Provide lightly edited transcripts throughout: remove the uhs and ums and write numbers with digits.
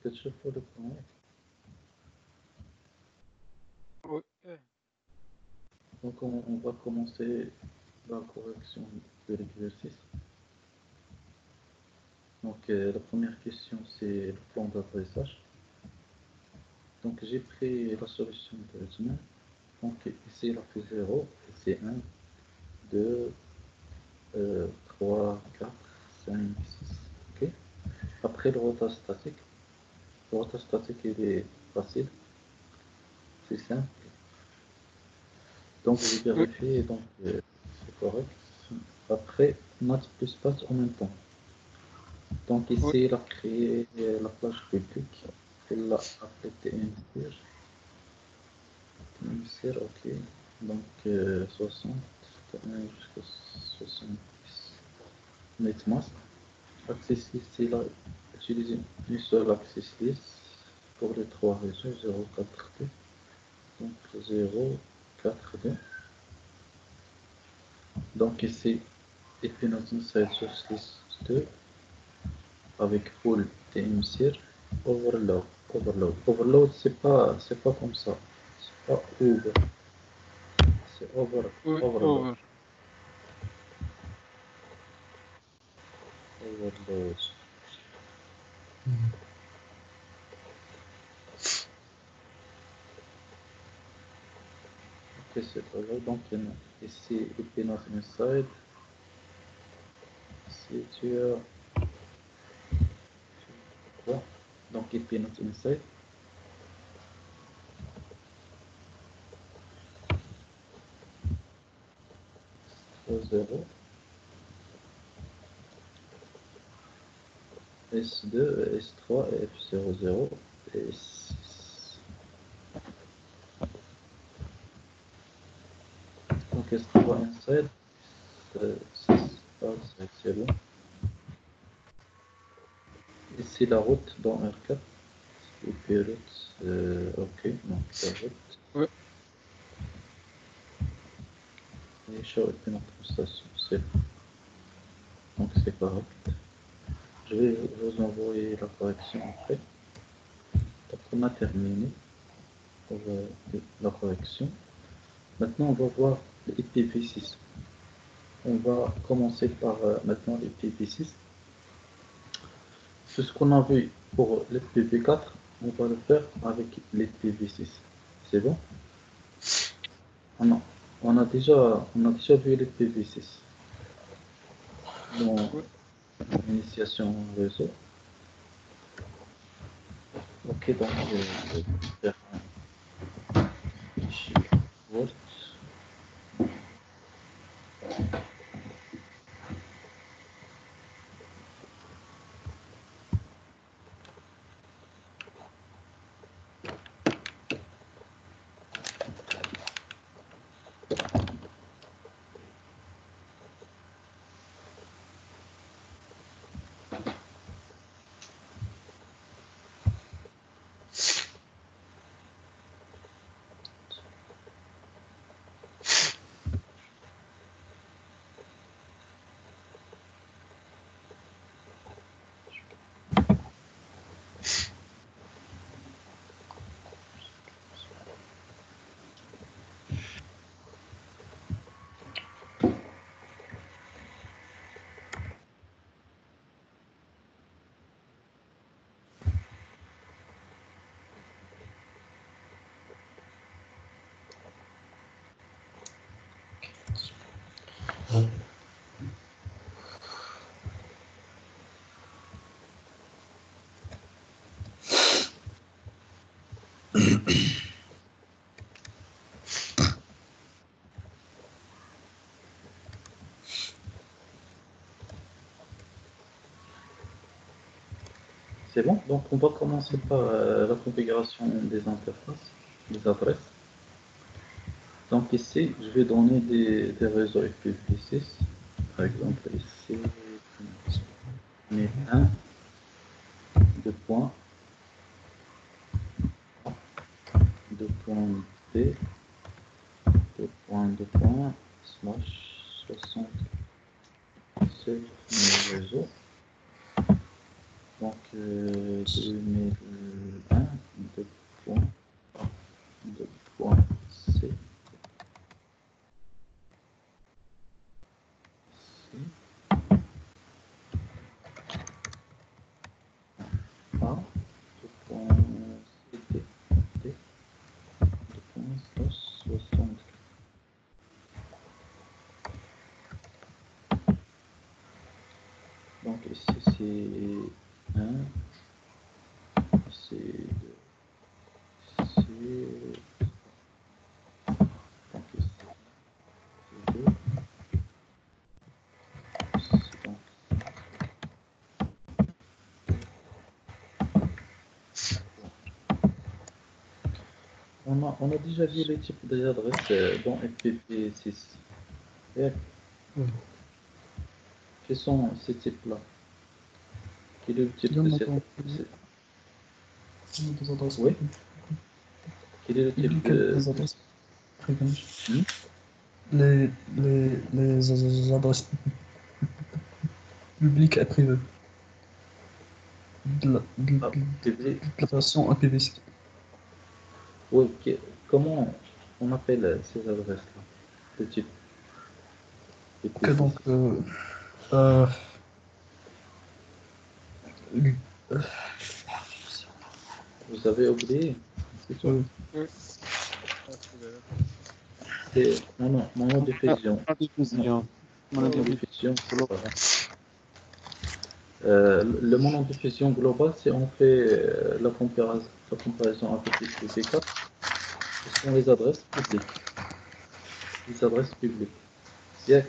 كتشوفوا le plan. Oui. Donc on va commencer la correction de l'exercice. Donc la première question c'est le plan d'adressage. Donc j'ai pris la solution de Edman. Donc ici il a fait 0, c'est 1, 2, 3, 4, 5, 6. Ok. Après le rotation statique. Le rotation statique il est facile. C'est simple. Donc j'ai vérifié, donc c'est correct. Après, maths plus path en même temps. Donc ici, Oui. il a créé la plage publique. Il l'a appelé TMCR. TMCR, ok. Donc 60, jusqu'à 70. NetMask. Access list, il a utilisé une seule access list pour les trois réseaux, 0, 4, 2. Donc 0, 4, 2. Donc ici, Equinox Inside Source List 2 avec full TMCR overload. Overload, c'est pas comme ça. C'est pas over. C'est overload. Oui. Overload. Ok, c'est overload. Donc ici, Equinox Inside. Si tu as quoi? Donc Equinox Inside. 0. S2, S3, F00 et S6. Donc S3 inside, c'est bon. Ici la route dans R4, et puis route, ok, donc la route. Oui. Et show et puis notre station, c'est bon. Donc c'est correct. Je vais vous envoyer la correction après. Donc on a terminé pour la correction. Maintenant on va voir l'IPv6. On va commencer par maintenant l'IPv6. C'est ce qu'on a vu pour l'IPv4, on va le faire avec l'IPv6. C'est bon? Ah non, on a déjà vu l'IPv6 dans l'initiation réseau. Ok, donc je vais faire un fichier Word. C'est bon, donc on va commencer par la configuration des interfaces, des adresses. Donc ici, je vais donner des réseaux IPv6. Par exemple, ici, on met 1, 2 points, 2 points B, 2 points, slash 60, c'est mon réseau. Donc 2001, 2 points, 2 points C. A, 2 points CD, D, 2 points 60. Donc ici c'est 1, c'est 2, c'est... Donc ici c'est 2, c'est donc... On a déjà vu les types des adresses dans FPP6. Et quels sont ces types-là? Quel est le type de cette... Des adresses. Oui. Quel est le type Des adresses privées. Les adresses publiques et privées. De Ah, public. la version IPv6. Oui, comment on appelle ces adresses-là? Le type Ok, donc Vous avez oublié? C'est tout. Oui. C'est monodiffusion. Monodiffusion. Monodiffusion globale. Le monodiffusion globale, c'est on fait la comparaison avec les PV4. Ce sont les adresses publiques. Les adresses publiques. Bien.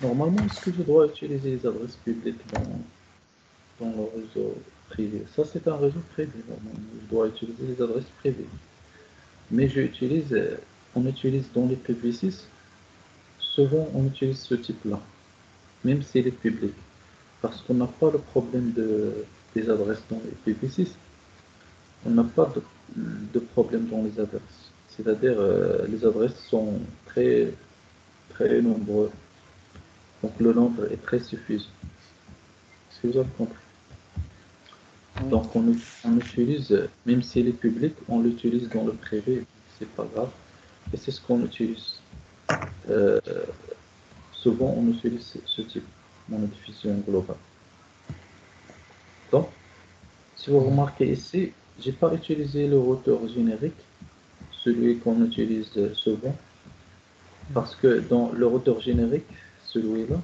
Normalement, est-ce que je dois utiliser les adresses publiques dans le réseau privé? Ça, c'est un réseau privé. Normalement, je dois utiliser les adresses privées. Mais on utilise dans les PV6, souvent on utilise ce type-là, même s'il est public. Parce qu'on n'a pas le problème des adresses dans les PV6. On n'a pas de problème dans les adresses. C'est-à-dire, les adresses sont très, très nombreuses. Donc le nombre est très suffisant. Est-ce que vous avez compris? Donc on utilise, même s'il est public, on l'utilise dans le privé, c'est pas grave. Et c'est ce qu'on utilise. Souvent on utilise ce type, monodiffusion globale. Donc, si vous remarquez ici, j'ai pas utilisé le routeur générique, celui qu'on utilise souvent, parce que dans le routeur générique, celui-là,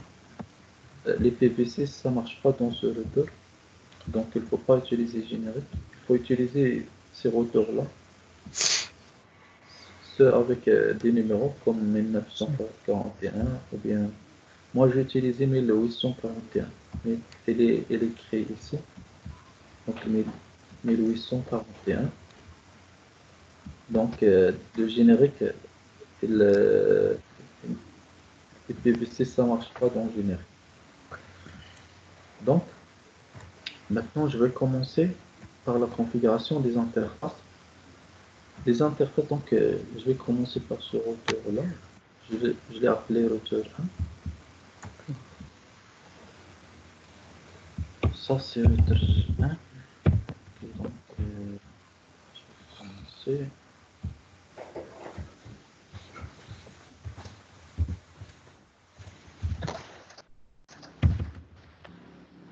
les PVC, ça marche pas dans ce routeur. Donc il ne faut pas utiliser générique, il faut utiliser ces routeurs-là, ceux avec des numéros comme 1941 ou bien... Moi j'ai utilisé 1841, mais elle est créée ici, donc 1841. Donc le générique, le PVC ça marche pas dans le générique. Donc maintenant je vais commencer par la configuration des interfaces. Les interfaces, donc je vais commencer par ce routeur-là. Je l'ai appelé routeur 1. Ça, c'est routeur 1. Donc, je vais commencer.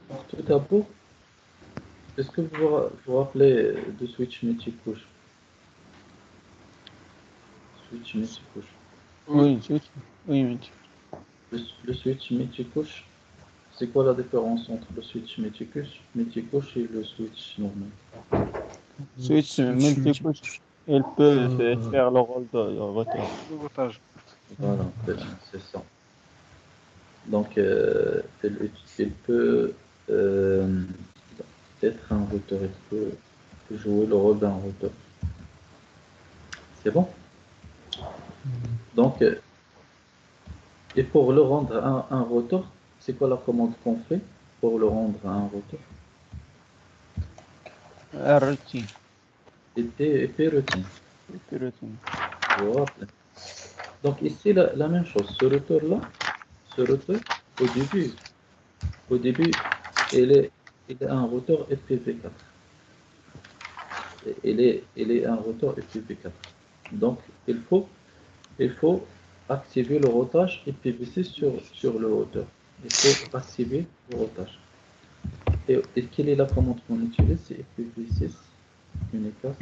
Donc, tout d'abord, est-ce que vous rappelez de switch multicouche? Switch multicouche. Oui, oui. Le switch multicouche, c'est quoi la différence entre le switch multicouche et le switch normal? Switch multicouche, il peut faire le rôle de routeur. Voilà, c'est ça. Donc, il peut être un routeur, il peut jouer le rôle d'un routeur. C'est bon? Donc, et pour le rendre un routeur, c'est quoi la commande qu'on fait pour le rendre un routeur? RT. EP routine. Routine. Voilà. Donc ici, la même chose. Ce routeur-là, au début, au début, il est un routeur IPv4. Il est un routeur IPv4. Donc, il faut activer le routage IPv6 sur le routeur. Il faut activer le routage. Et quelle est la commande qu'on utilise? C'est IPv6 unicast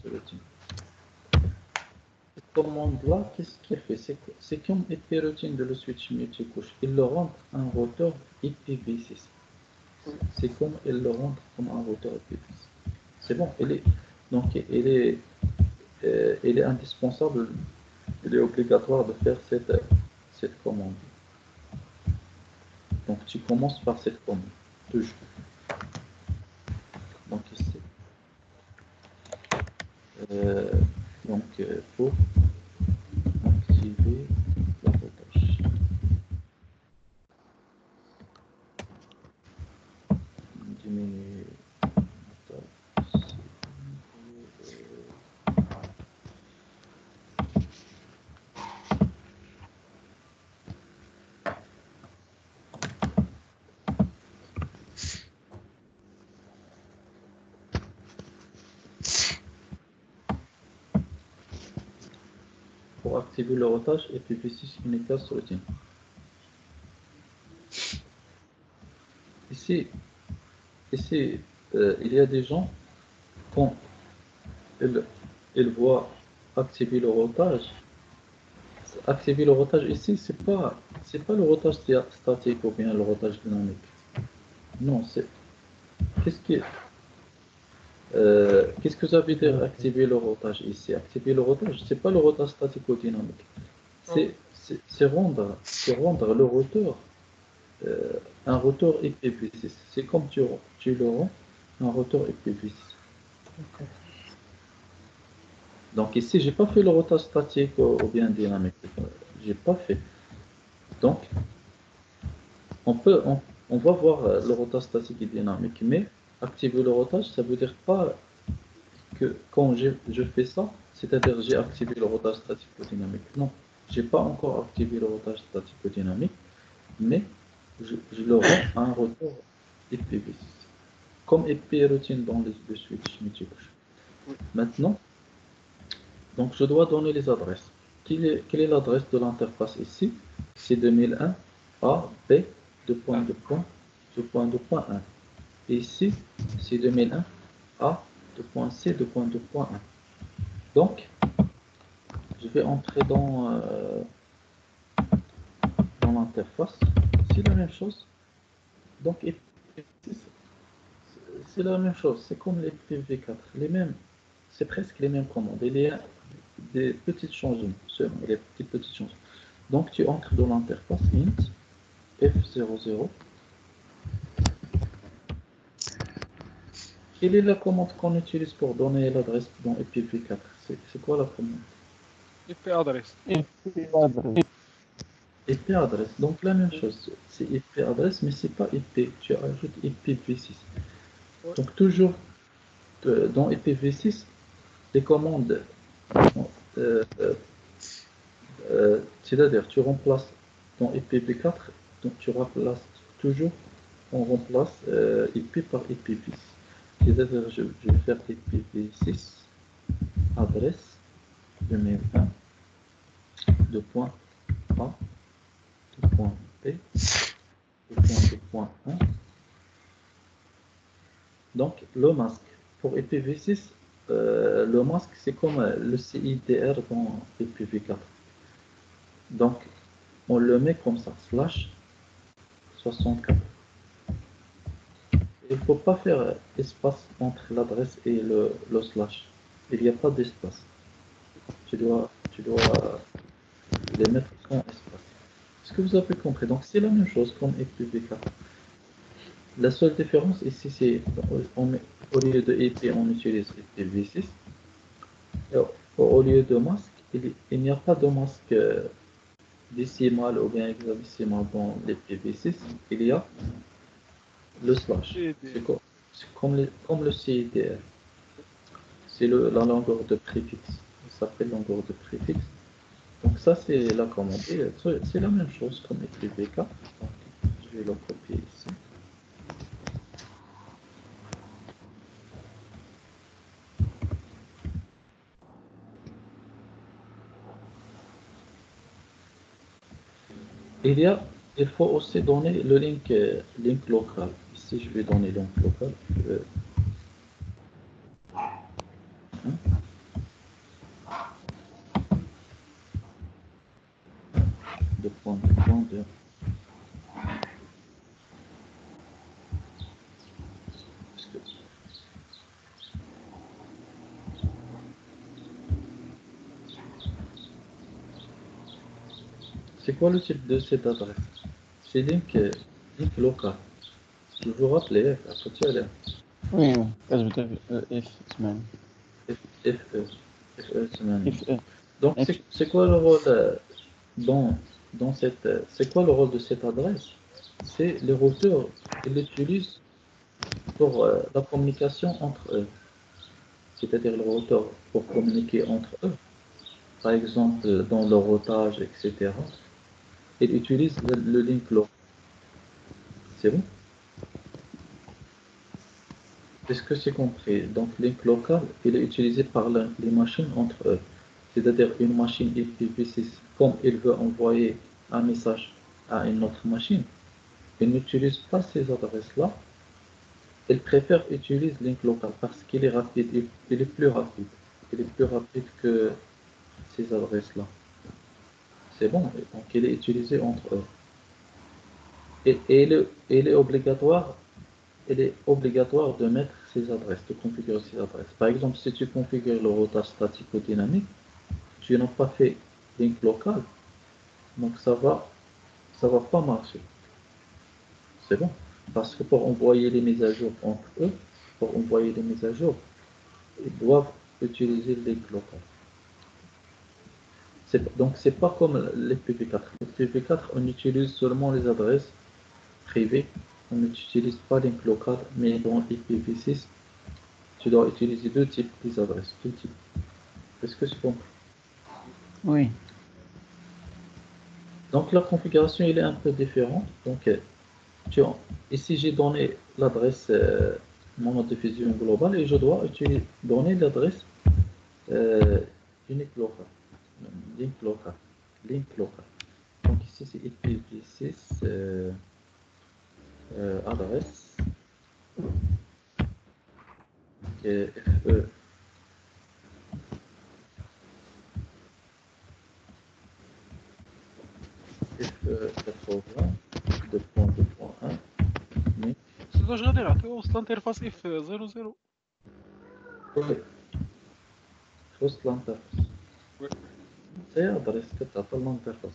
routing. Cette commande-là, qu'est-ce qu'elle fait? C'est comme IP routing de le switch multicouche. Il le rend un routeur IPv6. C'est comme il le rend comme un routeur IPv6. C'est bon, donc il est indispensable, il est obligatoire de faire cette commande. Donc tu commences par cette commande, toujours. Donc ici, pour activer la routage. Diminuer la taille. Pour activer le routage IPv6 unicast routing. Ici il y a des gens, quand ils voient activer le routage ici, c'est pas le routage statique ou bien le routage dynamique. Non, qu'est-ce que qu'est-ce que ça veut dire activer le routage ici? Activer le routage, c'est pas le routage statique ou dynamique. C'est rendre le routeur un routeur IPv6. C'est comme tu le rends un routeur IPv6. Ok. Donc ici, j'ai pas fait le routage statique ou bien dynamique. J'ai pas fait. Donc, on va voir le routage statique et dynamique, mais activer le routage, ça veut dire pas que quand je fais ça, c'est-à-dire j'ai activé le routage statique ou dynamique. Non, j'ai pas encore activé le routage statique ou dynamique, mais je le rends à un routeur IPv6, comme IP routine dans le switch multicouche. Maintenant, donc je dois donner les adresses. Quelle est l'adresse de l'interface ici? C'est 2001 A, B, 2.2.2.2.1. Et ici, c'est 2001 A, 2.C, 2.2.1. Donc, je vais entrer dans l'interface. C'est la même chose. Donc, c'est la même chose. C'est comme les PV4. C'est presque les mêmes commandes. Il y a des petits changements, seulement des petits changements. Donc, tu entres dans l'interface int f00. Quelle est la commande qu'on utilise pour donner l'adresse dans IPv4? C'est quoi la commande? IP adresse. IP adresse. Donc, la même chose. C'est IP adresse, mais c'est pas IP. Tu ajoutes IPv6. Ouais. Donc, toujours dans IPv6, les commandes, euh, c'est-à-dire tu remplaces dans IPv4, donc tu remplaces toujours, on remplace IP par IPv6. C'est-à-dire je vais faire IPv6, adresse, 2001, 2.A, 2.B, 2.2.1. Donc le masque, pour IPv6, le masque c'est comme le CIDR dans IPv4. Donc on le met comme ça, slash 64. Il ne faut pas faire espace entre l'adresse et le slash. Il n'y a pas d'espace. Tu dois les mettre sans espace. Est-ce que vous avez compris? Donc c'est la même chose comme IPv4. La seule différence ici, c'est au lieu de IP, on utilise IPv6. Et au lieu de masque, il n'y a pas de masque décimal ou bien hexadécimal dans l'IPv6. Il y a le slash. C'est comme le CIDR. C'est la longueur de préfixe. Ça s'appelle longueur de préfixe. Donc ça, c'est la commande. C'est la même chose comme IPv4. Je vais le copier ici. Il faut aussi donner le link local. Ici, je vais donner link local. Deux points, deux. C'est quoi le type de cette adresse? C'est link local. Je vous rappelle, à côté là. Oui, كتبدا F 8. FE. FE. Donc, c'est quoi le rôle c'est quoi le rôle de cette adresse? C'est les routeurs, ils l'utilisent pour la communication entre eux. C'est-à-dire le routeur pour communiquer entre eux. Par exemple, dans le routage, etc. Ils utilisent le link local. C'est bon? Est-ce que c'est compris? Donc, link local, il est utilisé par les machines entre eux. C'est-à-dire une machine IPv6, comme il veut envoyer un message à une autre machine, il n'utilise pas ces adresses-là. Il préfère utiliser link local parce qu'il est rapide, il est plus rapide. Il est plus rapide que ces adresses-là. C'est bon, donc il est utilisé entre eux. Et il est obligatoire de mettre ces adresses, de configurer ces adresses. Par exemple, si tu configures le routage statique ou dynamique, tu n'as pas fait link local, donc ça va pas marcher. C'est bon. Parce que pour envoyer les mises à jour entre eux, ils doivent utiliser le link local. Donc c'est pas comme l'FTP4. L'FTP4, on utilise seulement les adresses privées. On n'utilise pas link local, mais dans IPv6, tu dois utiliser deux types d'adresses. Deux types. Est-ce que c'est compris? Oui. Donc la configuration elle est un peu différente. Donc ici j'ai donné l'adresse monodiffusion globale et je dois donner l'adresse unique locale. Link local. Link local. Donc ici c'est IPv6 adresse FE FE 80 2.2.1 mais واش غادي نعطيو وسط الانترفاس اف 00. في وسط الانترفاس وي. هي ادريس كتعطي الانترفاس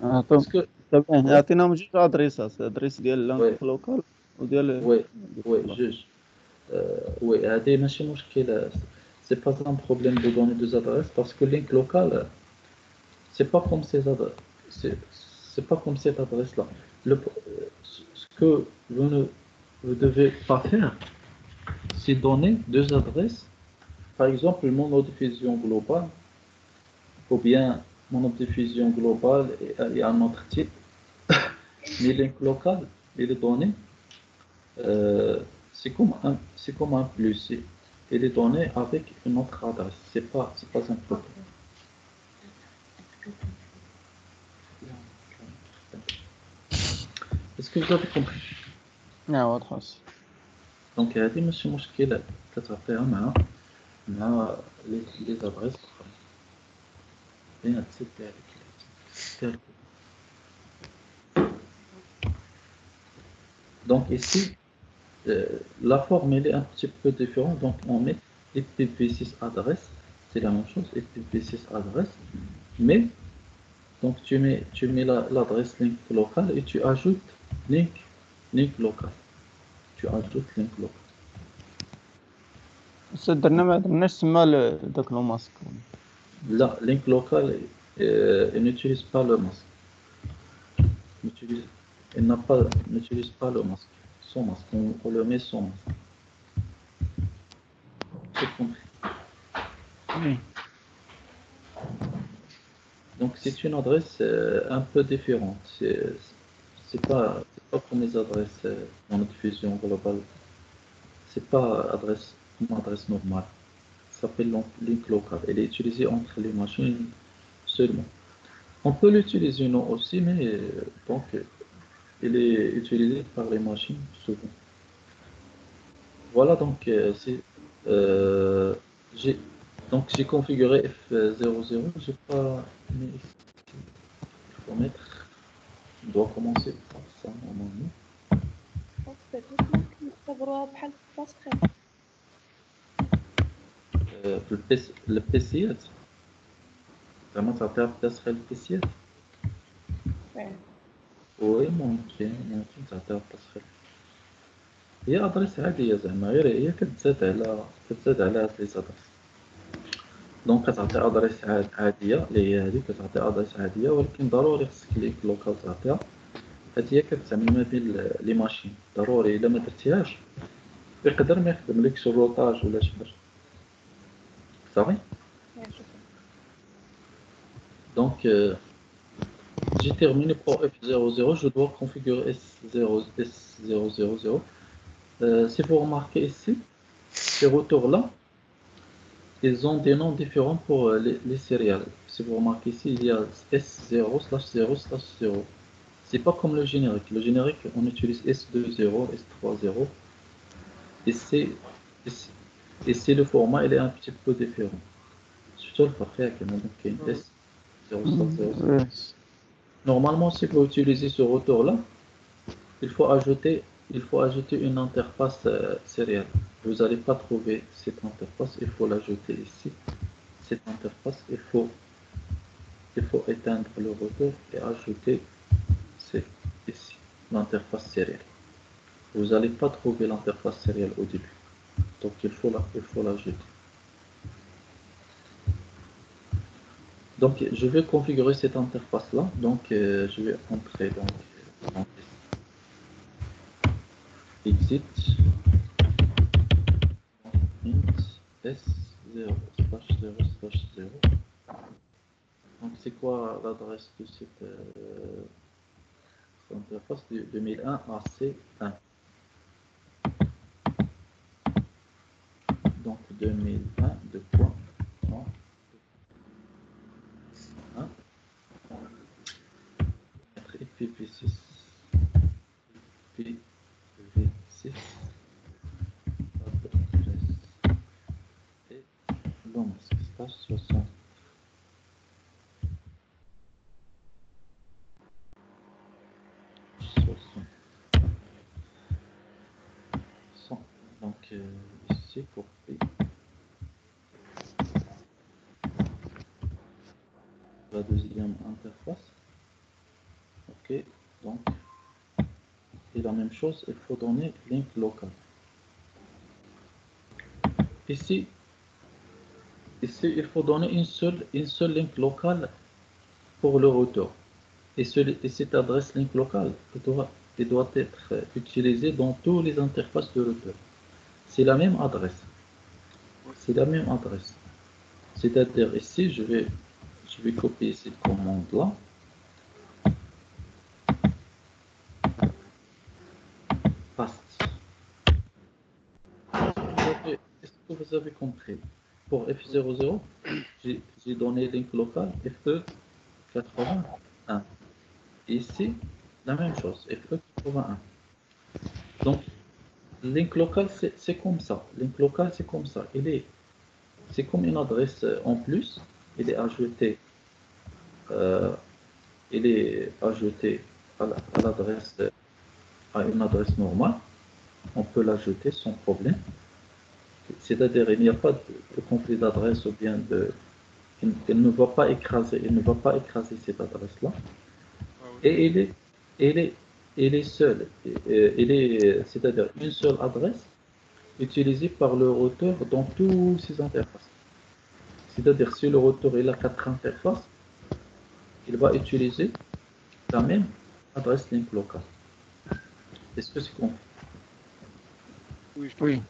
طب اسكو تمام وي عطيناهم جوج ادريسات ادريس ديال وي لانك لوكال وديال وي جوج وي هادي ماشي مشكل سي با ان بروبليم دو دوني دوز ادريس باسكو لينك لوكال c'est pas comme ces adresses c'est pas comme cette adresse là ce que vous devez pas faire c'est donner deux adresses par exemple monodiffusion globale ou bien monodiffusion globale et un autre type mais link local il est donné c'est comme un plus il est donné avec une autre adresse c'est pas un problème. Est-ce que vous avez compris? واضحة. Donc هذه ماشي مشكلة كتعطيها مع les adresses أخرى. بين السيت تاعك. Donc ici la forme elle est un petit peu différente. Donc on met IPv6 adresse, c'est la même chose, IPv6 adresse, mais donc tu mets l'adresse link local et tu ajoutes link local. Tu ajoutes link local. درنا ما درناش تما داك لو ماسك. Là, link local, il n'utilise pas le masque. N'utilise pas le masque. Son masque. On le met sans masque. C'est compris. Oui. Donc c'est une adresse un peu différente. c'est pas comme les adresses en diffusion globale. C'est pas une adresse normale. Ça s'appelle link local. Elle est utilisée entre les machines seulement. On peut l'utiliser nous aussi, mais donc elle est utilisée par les machines souvent. Voilà, donc euh, j'ai j'ai configuré F00. J'ai pas mis ici. Il faut mettre. On doit commencer par ça normalement. ممكن نعتبروها بحال الباسكال. البيسيات زعما تعطيها بتسخيل البيسيات. وي ممكن تعطيها بتسخيل. هي ادريس عاديه زعما غير هي كتزاد على هاد لي ادريس. دونك كتعطي ادريس عاديه اللي هي هذه كتعطي ادريس عاديه ولكن ضروري خصك لينك لوكال تعطيها. هاد هي كتعمل ما بين لي ماشين ضروري الا ما درتيهاش يقدر ما يخدملكش الروطاج ولا شي حاجه صافي. Donc j'ai terminé pour F00, je dois configurer S000. Si vous remarquez ici, ces routeurs-là, ils ont des noms différents pour les céréales. Si vous remarquez ici, il y a S0/0/0. C'est pas comme le générique. Le générique, on utilise S20, S30. Et c'est le format, il est un petit peu différent. Surtout le forfait, donc S0/0. Normalement, si vous utilisez ce rotor-là, il faut ajouter une interface sérielle. Vous n'allez pas trouver cette interface, il faut l'ajouter ici. Cette interface, il faut éteindre le rotor et ajouter ici l'interface sérielle. Vous n'allez pas trouver l'interface sérielle au début, donc il faut l'ajouter. Donc je vais configurer cette interface là, donc je vais entrer dans exit int s0/0/0. Donc c'est quoi l'adresse de cette interface? 2001 AC1. Donc 2001 de quoi? IPv6 IPv6 adresse et long stage 60 100. Donc ici copie la deuxième interface. Ok, donc et la même chose, il faut donner link local. Ici il faut donner une seule link locale pour le routeur. Et cette adresse link locale doit être utilisée dans toutes les interfaces de routeur. C'est la même adresse. C'est la même adresse. C'est-à-dire ici, je vais copier cette commande-là. Paste. Est-ce que vous avez compris? Pour F00, j'ai donné link local FE81. Ici, la même chose, FE81. Donc, link local, c'est comme ça. Link local, c'est comme ça. C'est comme une adresse en plus. Il est ajouté à l'adresse, à une adresse normale. On peut l'ajouter sans problème. C'est-à-dire, il n'y a pas de conflit d'adresse ou bien il ne va pas écraser cette adresse-là. Et il est seul. C'est-à-dire une seule adresse utilisée par le routeur dans toutes ces interfaces. C'est-à-dire si le routeur il a 4 interfaces, il va utiliser la même adresse link locale. Est-ce que c'est compris? Oui.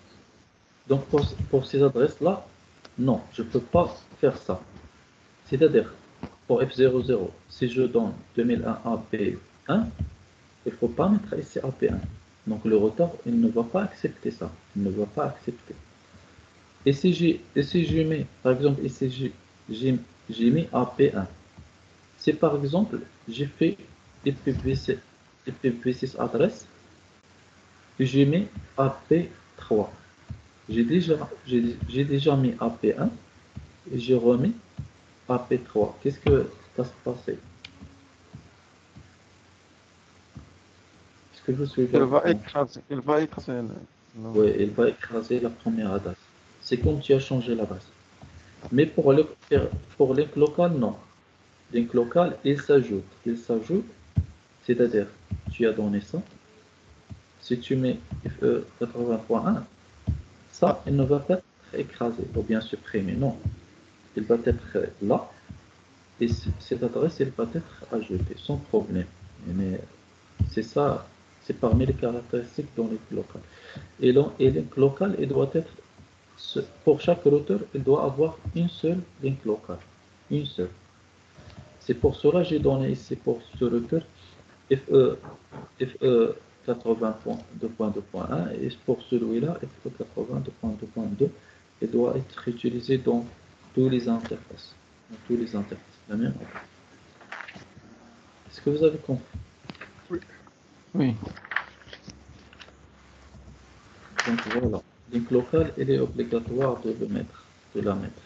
Donc pour ces adresses-là, non, je ne peux pas faire ça. C'est-à-dire pour F00, si je donne 2001 AP1, il faut pas mettre ici AP1. Donc le rotor, il ne va pas accepter ça. Il ne va pas accepter. Et si je mets, par exemple, ici, j'ai mis AP1. C'est par exemple, j'ai fait IPv6 adresse et j'ai mis AP3. J'ai déjà mis AP1 et j'ai remis AP3. Qu'est-ce que ça se passait? Est-ce que je suis Il va d'accord? écraser. Il va écraser. Oui, il va écraser la première adresse. C'est comme tu as changé l'adresse. Mais pour link local, non. Link local, il s'ajoute. Il s'ajoute, c'est-à-dire, tu as donné ça. Si tu mets FE 80.1, ça, il ne va pas être écrasé ou bien supprimé. Non. Il va être là. Et cette adresse, elle va être ajoutée sans problème. Mais c'est ça, c'est parmi les caractéristiques dans link local. Et link local, il doit être, pour chaque routeur, il doit avoir une seule link local. Une seule. C'est pour cela que j'ai donné ici pour ce routeur FE 80.2.2.1 et pour celui-là FE 80.2.2.2. Il doit être utilisé dans tous les interfaces. Dans tous les interfaces. La même. Est-ce que vous avez compris? Oui. Donc voilà. Link local, il est obligatoire de le mettre, de la mettre.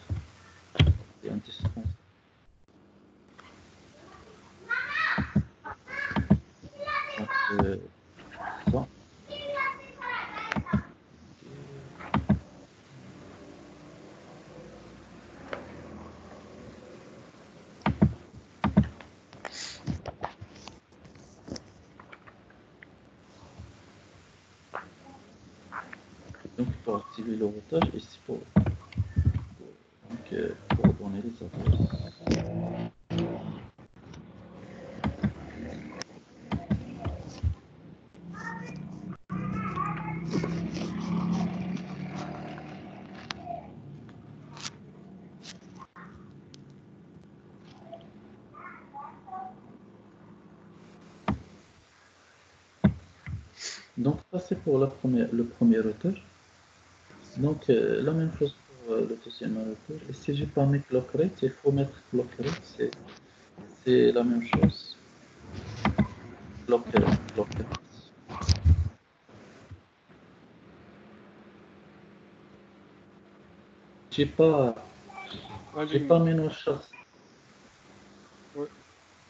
C'est indispensable. Donc, ça. Donc pour activer le routage, ici pour donner les adresses. Donc ça c'est pour le premier routeur. Donc la même chose pour le deuxième routeur. Et si j'ai pas mis clock rate, il faut mettre clock rate. C'est la même chose. Clock rate. J'ai pas, j'ai pas mis nos choses. Ouais.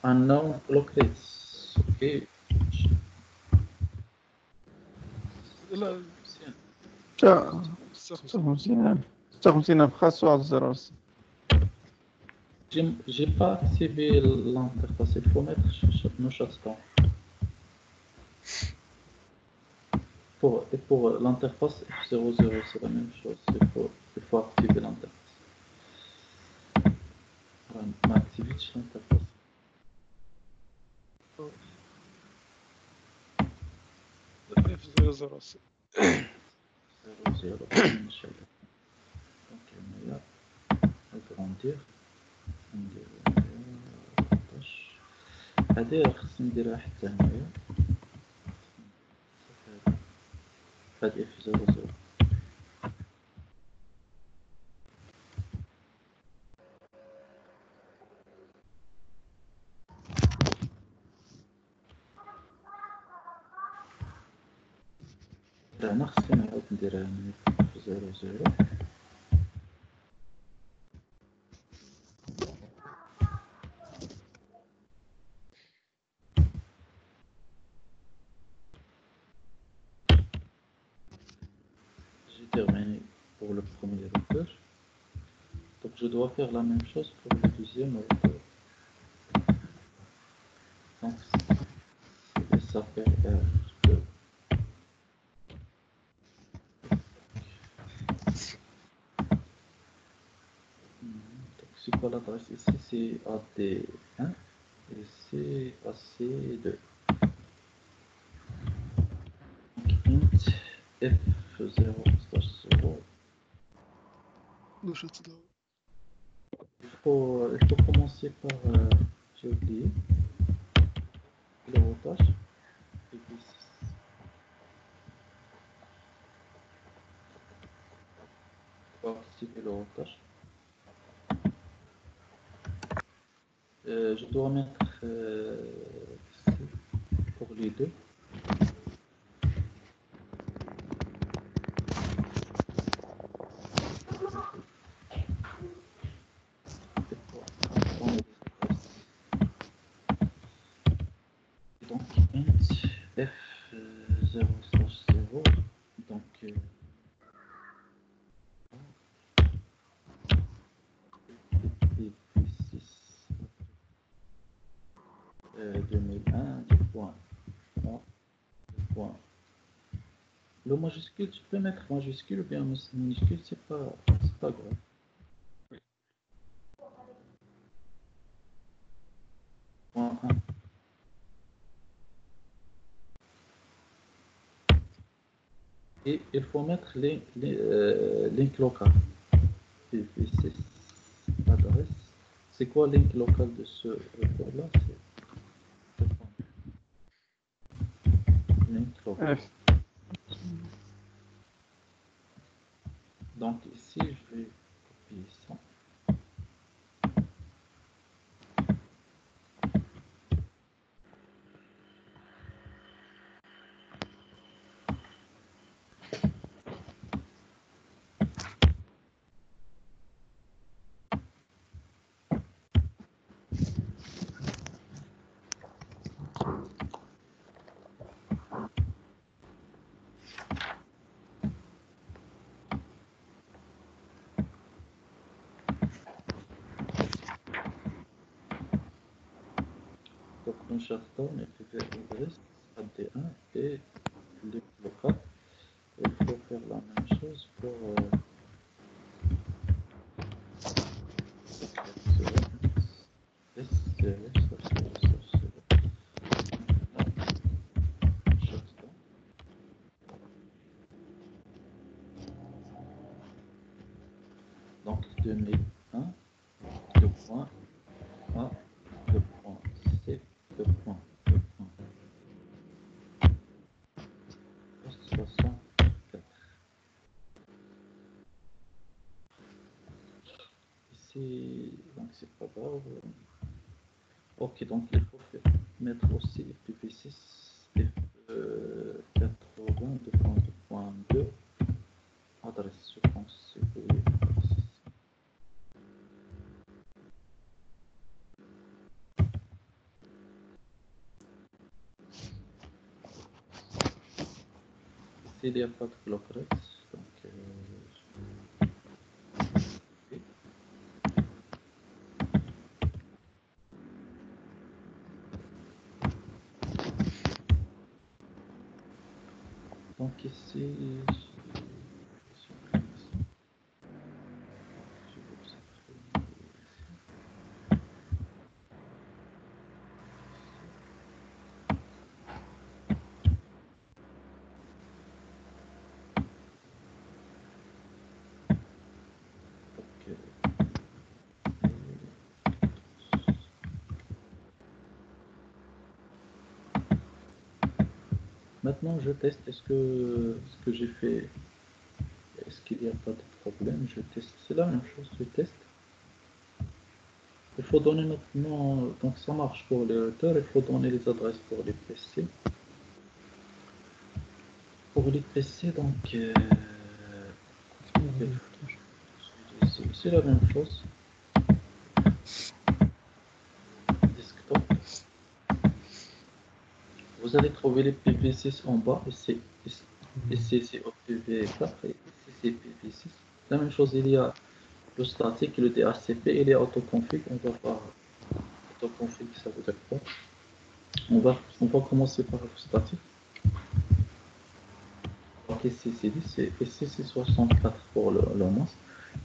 Unknown clock rates. Ok. لا استخدمتينا بخاص واحد 06. J'ai pas activé l'interface. Il faut mettre nos shutdowns. Et pour l'interface F00, c'est la même chose. Il faut activer l'interface. Voilà, on active l'interface. F006. 00. Inch'Allah. Donc, on va agrandir. ندير 14. هذه خصني نديرها حتى هنايا. هذه F00. هنا خصني نعاود نديرها من F00. J'ai terminé pour le premier routeur. Donc je dois faire la même chose pour le deuxième routeur. Donc ça fait R2. Donc c'est quoi l'adresse ici? C'est AD1 et c'est AC2. Donc int F0/0. واش تدور Il faut commencer par, j'ai oublié, le routage. routage. Je dois mettre pour les deux. Donc, int f0/0, donc p6 2001, deux points, deux points. Le majuscule, tu peux mettre majuscule ou bien minuscule, c'est pas grave. Point 1. Et il faut mettre les link local. PV6 adresse. C'est quoi link local de ce report-là? C'est link local. Donc ici, je vais copier ça. Donc, on shutdown et puis adresse AD1 et link local. Il faut faire la même chose pour donc 2001, 2 points A, 2 points C, 2 points, 2 points. Post 64. Ici, donc c'est pas grave. Ok, donc il faut mettre aussi PV6 82.2 adresse, je pense. Ici, il n'y a pas de bloc rex, donc donc ici, ok. Maintenant, je teste est-ce que ce que j'ai fait, est-ce qu'il n'y a pas de problème? Je teste, c'est la même chose, je teste. Il faut donner maintenant, donc ça marche pour les routeurs, il faut donner les adresses pour les PC. Pour les PC, donc c'est la même chose. Desktop. Vous allez trouver les PV6 en bas, et c'est PV4 et c'est PV6. La même chose, il y a le statique, le DHCP et les autoconfig. On va voir autoconfig, ça veut dire quoi? On va commencer par le statique. Donc ici c'est 10 et ici c'est 64 pour le masque.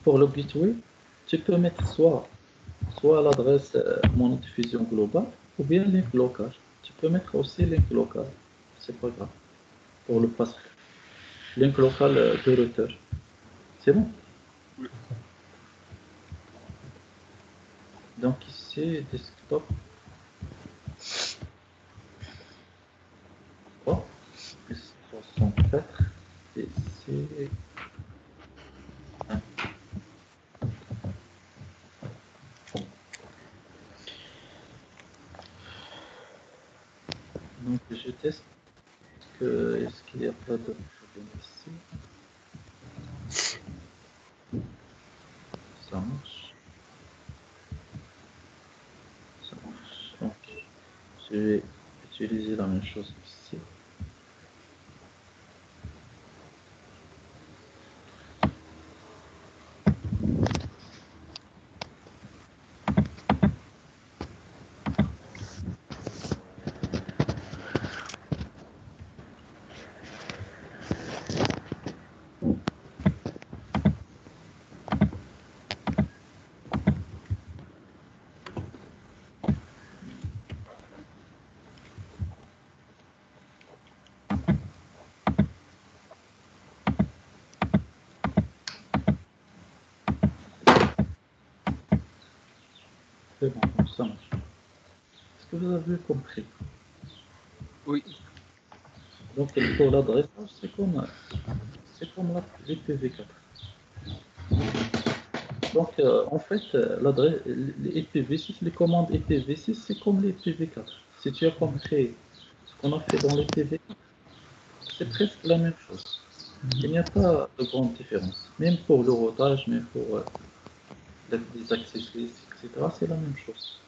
Pour le gateway, tu peux mettre soit l'adresse monnaie de fusion globale ou bien link local. Tu peux mettre aussi link local, c'est pas grave. Pour le pass link local de routeur. C'est bon? Oui. Donc ici, desktop 3, 64, et c'est 1. Donc je teste que est-ce qu'il n'y a pas de problème ici. Ça marche. Ça marche. Donc je vais utiliser la même chose ici. C'est bon, donc ça marche. Est-ce que vous avez compris? Oui. Donc pour l'adressage, c'est comme l'IPv4. Donc en fait, l'adresse, les IPv6, les commandes IPv6, c'est comme les IPv4. Si tu as compris ce qu'on a fait dans les IPv4, c'est presque la même chose. Il n'y a pas de grande différence. Même pour le routage, même pour les accessoires, etc., c'est la même chose.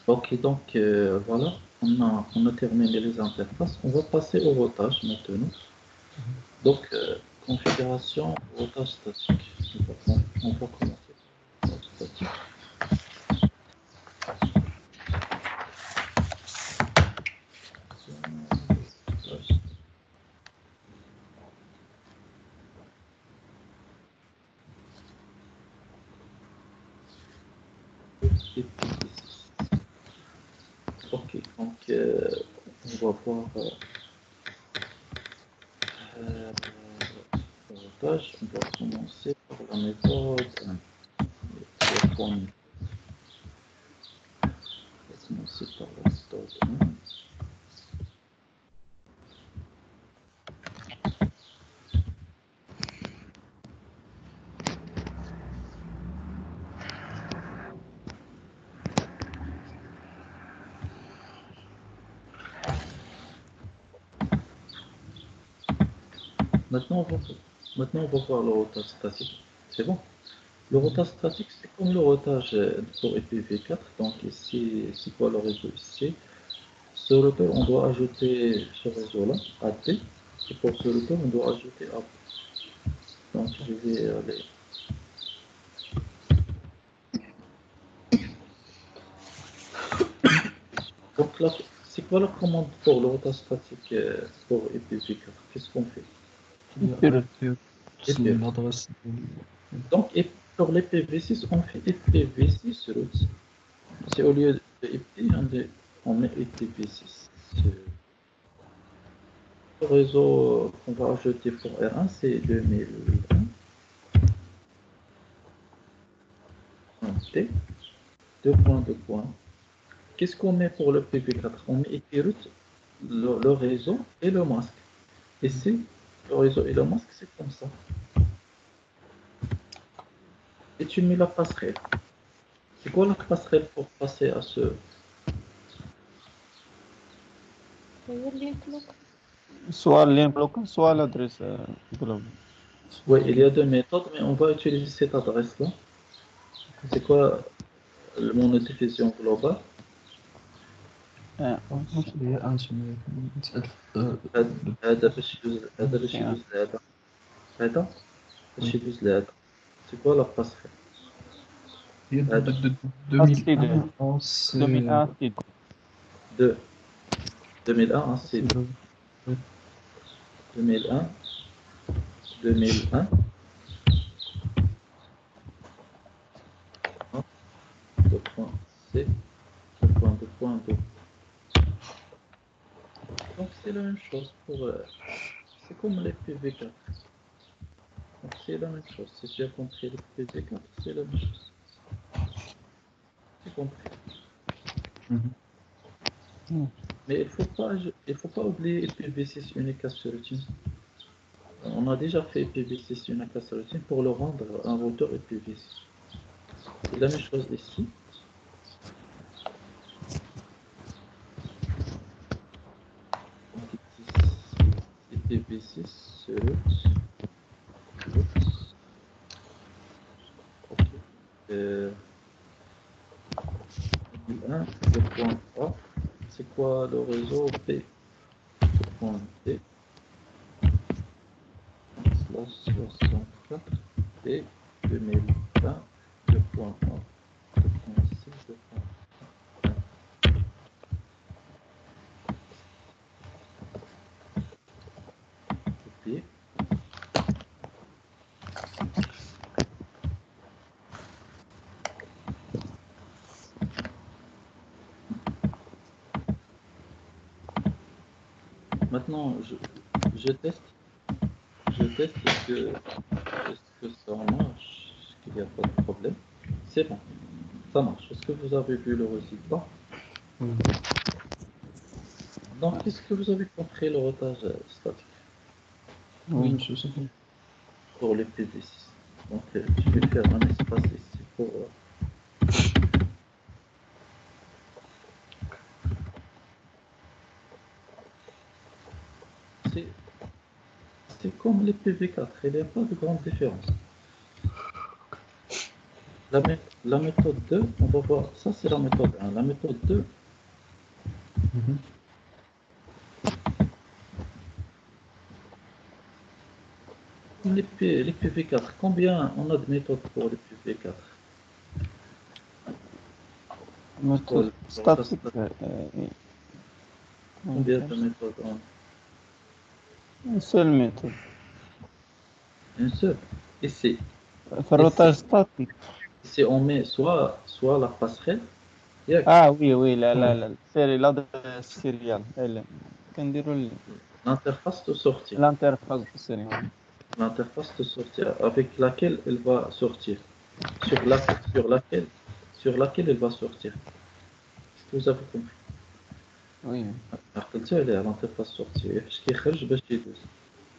Ok, donc voilà, on a terminé les interfaces. On va passer au routage maintenant. Donc, configuration, routage statique. On va commencer par le routage statique. Ok, donc on va voir le routage. On va commencer par la méthode. On va commencer par la méthode 1. Maintenant, on va voir le routage statique. C'est bon. Le routage statique, c'est comme le routage pour IPv4. Donc ici, c'est quoi le réseau ici? Ce routeur, on doit ajouter ce réseau-là, AT. Et pour ce routeur, on doit ajouter AB. Donc je vais aller. Donc là, c'est quoi la commande pour le routage statique pour IPv4? Qu'est-ce qu'on fait? C'est IPv. l'adresse. Donc pour l'IPv6, on fait IPv6 route. C'est au lieu de IP, on met IPv6. Le réseau qu'on va ajouter pour R1, c'est 2001. T, 2.2. Qu'est-ce qu'on met pour le PV4? On met IP route, le réseau et le masque. Ici, le réseau et le masque, c'est comme ça. Et tu mets la passerelle. C'est quoi la passerelle pour passer à ce... هي اللينك لوكال. soit le lien bloqué, soit l'adresse globale. Oui, il y a deux méthodes, mais on va utiliser cette adresse-là. C'est quoi mon diffusion globale? هي أنسمي هذا باش يدوز هذا باش يدوز لهذا هذا باش يدوز لهذا. C'est quoi la passerelle? هي هذا 2001 2001 c'est 2 2001 c'est 2001 2001 2.c 2.2.2. Donc c'est la même chose pour c'est comme les PV4. Donc c'est la même chose. Si tu as compris les PV4, c'est la même chose. C'est compris. Mais il faut pas oublier IPv6 unique sur routine. On a déjà fait IPv6 unique sur routine pour le rendre un routeur IPv6. C'est la même chose ici. IPv6 c'est route. Ok. 1, le point A. C'est quoi le réseau P? Point P. Slash 64 et 2020, le point A, le point C, le point copier. Maintenant, je teste. Est-ce que ça marche? Est-ce qu'il n'y a pas de problème? C'est bon, ça marche. Est-ce que vous avez vu le résultat? Oui. Donc, est-ce que vous avez compris le routage statique Oui, monsieur, c'est bon. pour les PV6? Donc, je vais faire un espace ici pour... C'est comme les PV4, il n'y a pas de grande différence. La méthode 2, on va voir, ça c'est la méthode 1. La méthode 2, les PV4, combien on a de méthodes pour les PV4? Méthode statique. Combien de méthodes on a? Une seule méthode. Une seule. Ici, في الروتاج ستاتيك. ici on met soit la passerelle. وي لا السيري لا السيريال لا كنديروا L'interface de sortie. الانترفاس السيريال. L'interface de sortie avec laquelle elle va sortir. Sur laquelle elle va sortir. Est-ce que vous avez compris? Oui. عقلتي عليها l'interface sortie فاش كيخرج باش يدوز.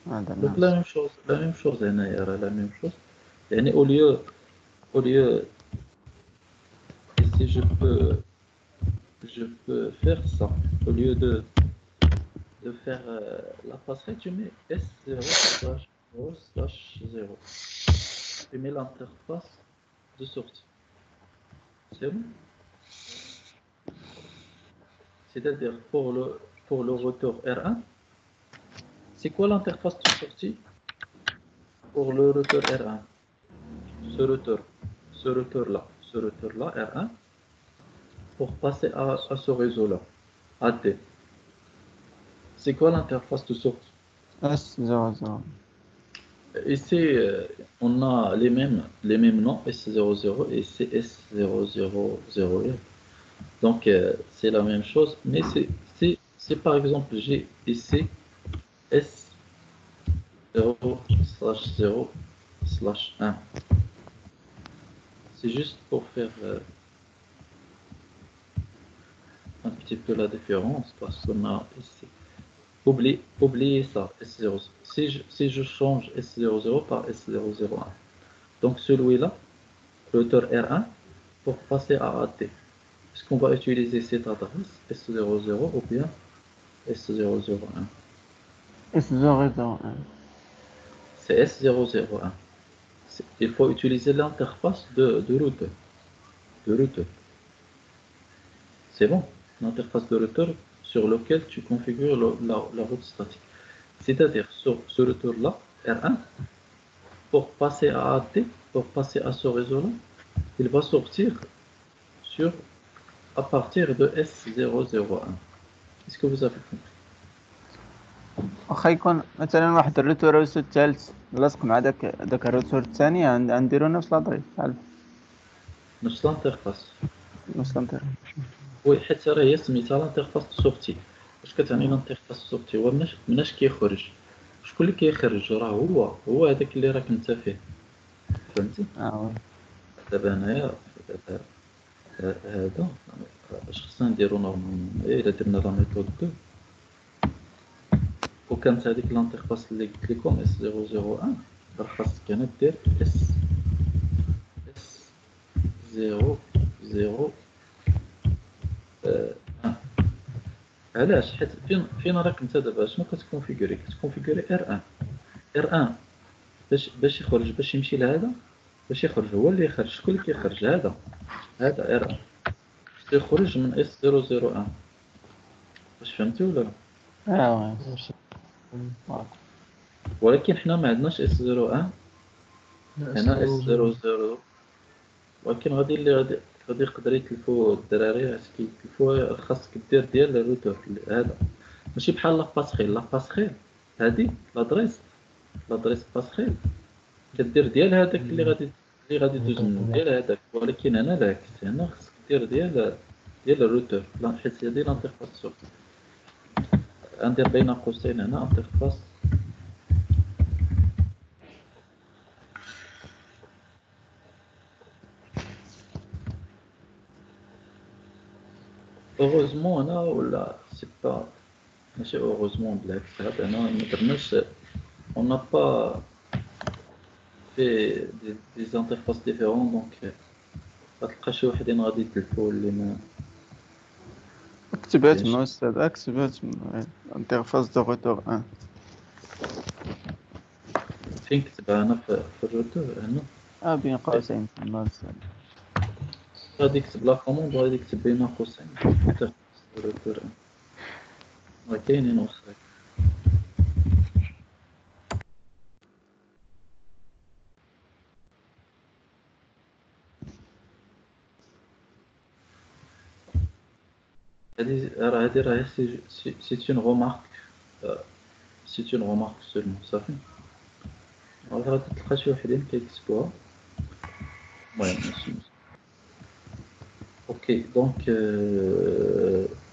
هذا Donc la même chose هنايا راه la même chose. يعني au lieu ici je peux faire ça au lieu de faire la passerelle, tu mets S0/0/0. Tu mets l'interface de sortie. C'est bon? C'est-à-dire pour le routeur R1, c'est quoi l'interface de sortie pour le routeur R1? Ce routeur-là, R1, pour passer à ce réseau-là, AD. C'est quoi l'interface de sortie? S00. Ici, on a les mêmes noms, S00 et CS000. Donc, c'est la même chose, mais c'est par exemple, j'ai ici S0/0/1. C'est juste pour faire un petit peu la différence, parce qu'on a ici. Oubliez ça, S00. Si je change S00 par S001, donc celui-là, routeur R1, pour passer à AT, est-ce qu'on va utiliser cette adresse S00 ou bien S001? S001. C'est S001. Il faut utiliser l'interface de routeur. C'est bon, l'interface de routeur sur lequel tu configures la route statique. C'est-à-dire sur ce routeur-là, R1, pour passer à AT, pour passer à ce réseau-là, il va sortir à partir de S001. Est-ce que vous avez compris? واخا يكون مثلا واحد الروتور الثالث لاصق مع داك الروتور الثاني غنديرو نفس لادريس بحال نفس l'interface. نفس الانتر. وي حيت راه هي سميتها لانترفاس دو سورتي. واش كتعني لانترفاس دو سورتي؟ هو مناش كيخرج. شكون اللي كيخرج؟ راه هو هذاك اللي راك انت فيه. فهمتي؟ وي. دابا انايا هذا اش خصنا نديرو نورمالمون؟ الا درنا لا ميثود 2 وكانت هذيك لانترفاس اللي قلت لكم S001 راه خاصك هنا دير S001. علاش؟ حيت فين راك انت دابا؟ شنو كتكونفيغوري ار 1 باش يخرج، باش يمشي لهذا، باش يخرج هو اللي يخرج. شكون اللي كيخرج؟ هذا ار 1 يخرج من اس 001. واش فهمتي ولا لا؟ اه ولكن حنا ما عندناش اس 01 هنا، اس 00. ولكن غادي يقدر يتلفوا الدراري. اش كيتلفوا؟ خاصك دير ديال الروتور هذا، ماشي بحال لاباسخيل هادي لادريس باسخيل كدير ديال هذاك اللي غادي دوز منه ديال هذاك. ولكن هنا العكس، هنا خاصك دير ديال الروتور، حيت هادي لانترفاس سورس. غندير بين قوسين هنا انترفاس. heureusement هنا ولا سي با، ماشي heureusement بالعكس، هذا هنا ما درناش، on n'a pas fait des interfaces différentes. دونك غتلقى شي وحدين غادي يتلفوا اللي ما كتبات من أستاذ، كتبات من انترفاس دو روتور 1. فين كتبها هنا في الروتور هنا. بين قوسين تما أستاذ. غادي يكتب لا كوموند وغادي يكتب بين قوسين انترفاس دو روتور 1. كاينين واخا. هادي راه سي اون رومارك، سي اون رومارك سولمون صافي. غادي تلقى شي وحدين كيكتبوها. المهم ماشي. Ok, donc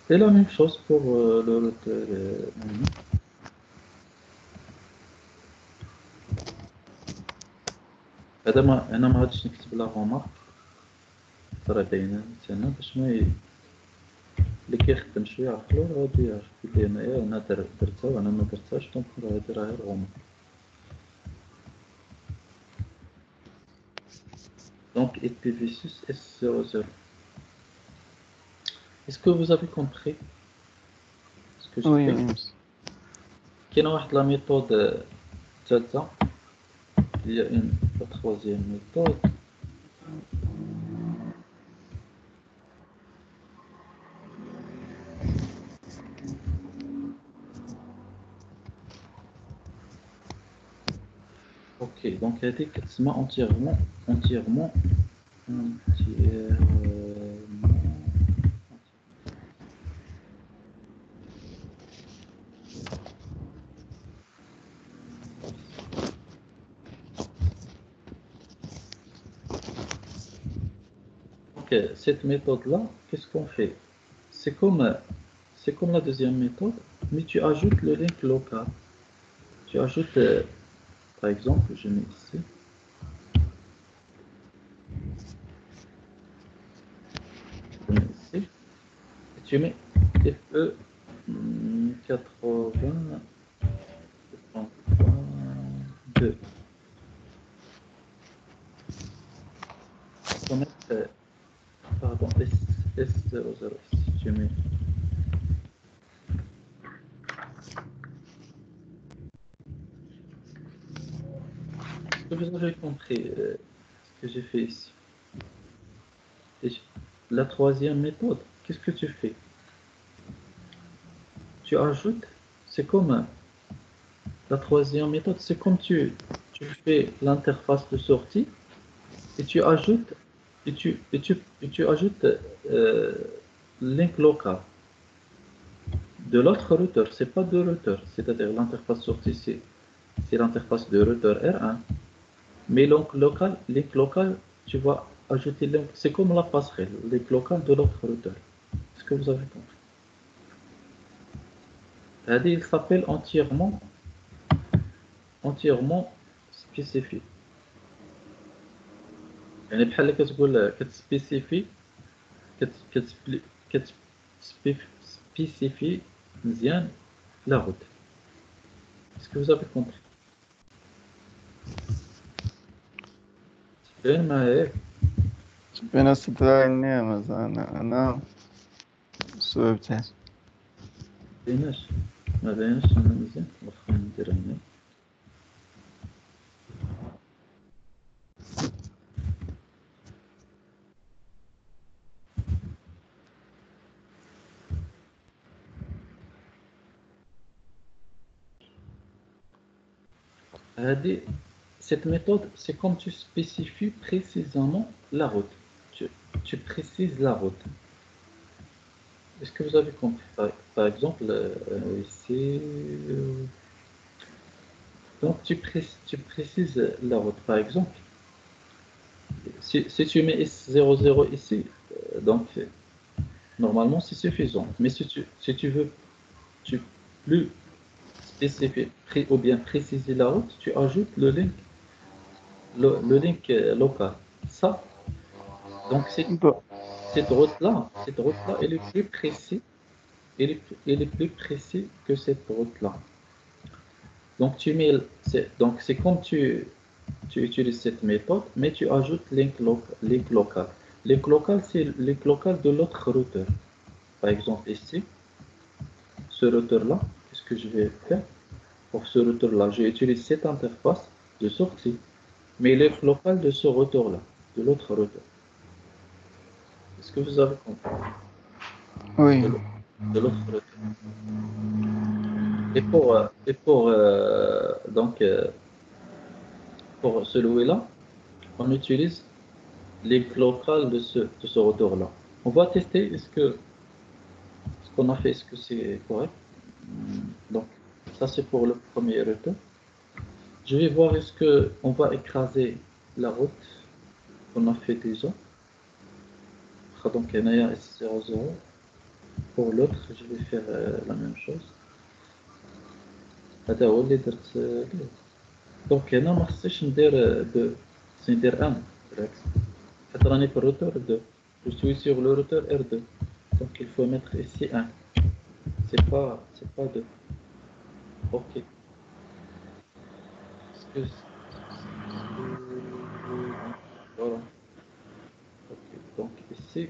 c'est la même chose pour le routeur. هذا ما انا ما غاديش نكتب لا رومارك، راه باينه مثلا باش ما اللي كيخدم شويه عقلو غادي يعرف بلي هنايا انا درتها وانا ما درتهاش. دونك هادي راه غير رومارك. Donc IPv6 S00. Est-ce que vous avez compris ce que j'ai fait? Oui. كاينه واحد لا ميثود ثالثه، il y a une troisième méthode. Ok, donc هذيك كتسمى entièrement. Ok, cette méthode-là, qu'est-ce qu'on fait? C'est comme la deuxième méthode, mais tu ajoutes le link local. Tu ajoutes, par exemple, je mets ici. Et tu mets FE 82. On met, pardon, S00. Si tu mets. Est-ce que vous avez compris ce que j'ai fait ici? Et la troisième méthode, qu'est-ce que tu fais? Tu ajoutes, c'est comme la troisième méthode, c'est comme tu fais l'interface de sortie et tu ajoutes ajoutes link local de l'autre routeur. C'est pas de routeur, c'est-à-dire l'interface sortie c'est l'interface de routeur R1, mais link local, tu vas ajouter link. C'est comme la passerelle, link local de l'autre routeur. Est-ce que vous avez compris? Il s'appelle entièrement spécifié. يعني بحال كتقول كتسبيسيفي كتسبيسيفي مزيان لا روت. Est-ce que vous avez compris? فين معايا؟ بين أستاذ النعمة أنا صوبتها. ما بيناش أنا مزيان واخا ندير هنا. Cette méthode, c'est comme tu spécifies précisément la route. Tu précises la route. Est-ce que vous avez compris? Par exemple, ici, donc tu précises la route. Par exemple, si tu mets S00 ici, donc normalement c'est suffisant. Mais si tu veux plus spécifier ou bien préciser la route, tu ajoutes le link local. Ça, donc Bon. cette route-là, elle est plus précise, elle est plus précise que cette route-là. Donc c'est comme tu utilises cette méthode, mais tu ajoutes link local. Link local, c'est link local de l'autre routeur. Par exemple ici, ce routeur-là, qu'est-ce que je vais faire? Pour ce routeur-là, j'utilise cette interface de sortie, mais link local de ce routeur-là, de l'autre routeur. Est-ce que vous avez compris? Oui. De l'autre routeur. Donc, pour celui-là, on utilise link local de ce routeur-là. On va tester ce qu'on a fait, est-ce que c'est correct? Donc, ça c'est pour le premier routeur. Je vais voir est-ce qu'on va écraser la route qu'on a fait déjà. Donc, il y a S00. Pour l'autre, je vais faire la même chose. Donc, هنا ما خصنيش ندير 2 خصني ندير 1 بالعكس حيت راني في الروتور 2. Je suis sur le routeur R2. Donc il faut mettre ici 1. C'est pas 2. Ok. Voilà. Ok. Donc ici.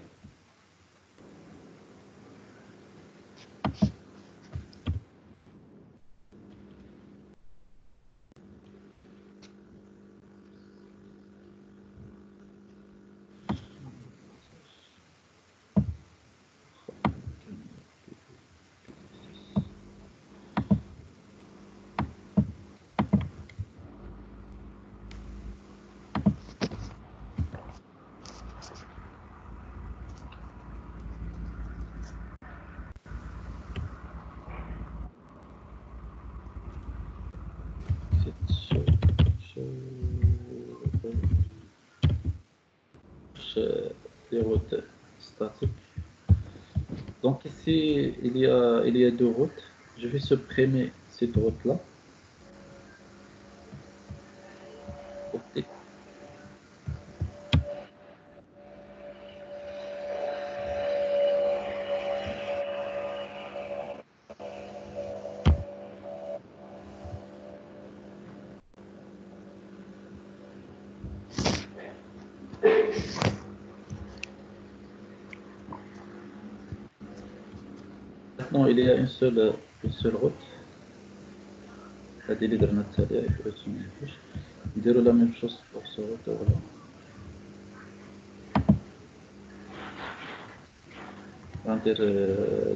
Les routes statiques. Donc ici, il y a 2 routes. Je vais supprimer cette route-là. Ok. Maintenant, il y a une seule route. هذه اللي درنا التالية نديرو la même chose pour ce routeur-là. On va dire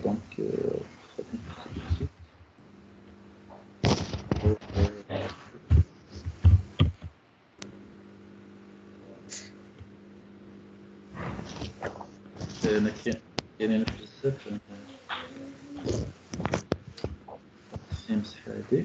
donc كاينين بزاف نمسح هادي.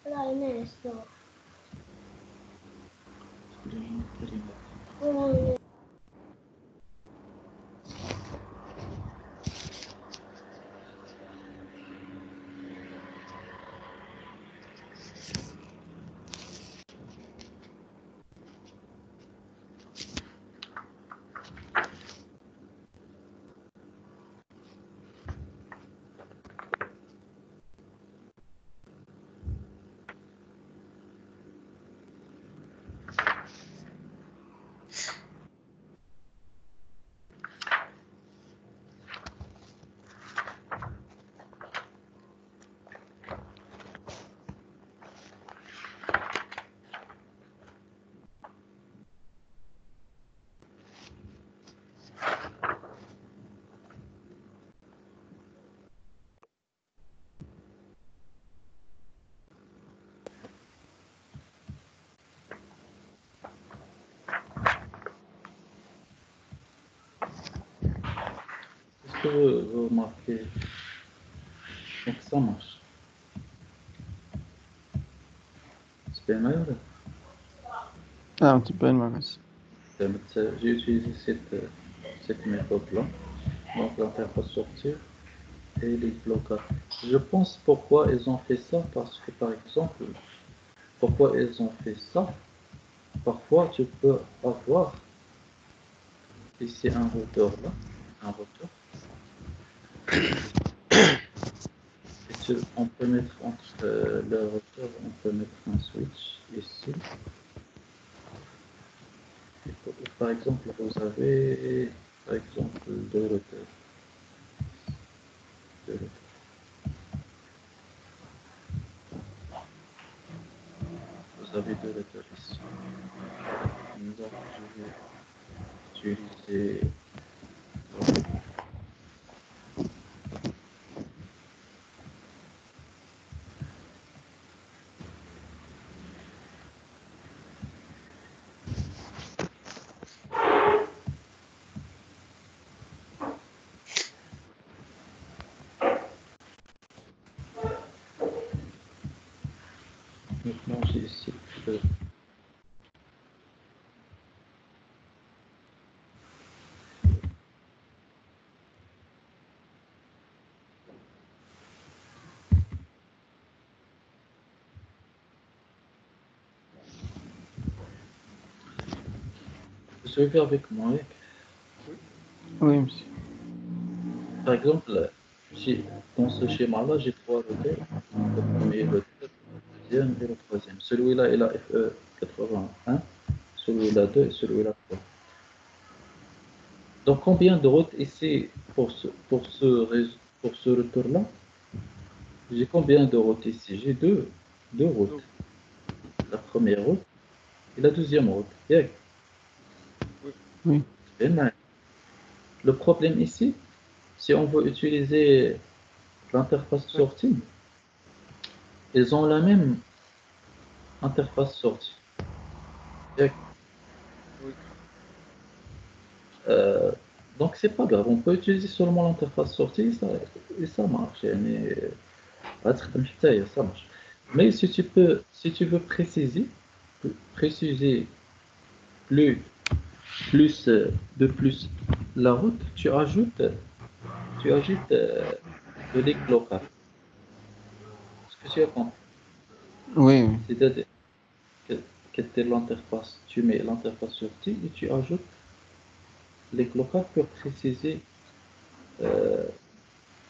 لا ينسى que vous remarquez? Donc ça marche. C'est bien meilleur. un petit peu المغرب. J'ai utilisé cette méthode-là. Donc l'interface sortir et les blocages. Je pense pourquoi ils ont fait ça, parce que par exemple, pourquoi ils ont fait ça, parfois tu peux avoir ici un routeur là, un routeur. Et on peut mettre entre le routeur, on peut mettre un switch ici. Par exemple, vous avez par exemple deux routeurs. Deux routeurs. Vous avez deux routeurs ici. Donc, je vais utiliser. Maintenant, j'ai ici le. Vous suivez avec moi. Oui, monsieur. Par exemple, dans ce schéma-là, j'ai trois routeurs. Le premier, le deuxième et le troisième. Celui-là est la FE 81, celui-là 2 et celui-là 3. Donc, combien de routes ici pour ce routeur-là? J'ai combien de routes ici? J'ai deux routes. La première route et la deuxième route. Yeah. Oui. Bien. Le problème ici, si on veut utiliser l'interface sortie, ils ont la même interface sortie. Yeah. Donc c'est pas grave, on peut utiliser seulement l'interface sortie et ça marche. يعني غتخدم حتى هي, ça marche. Mais si tu veux préciser plus de plus la route, tu ajoutes le link local. Ce que tu as compris. Oui, oui. C'est-à-dire que l'interface, tu mets l'interface sortie et tu ajoutes link local pour préciser euh,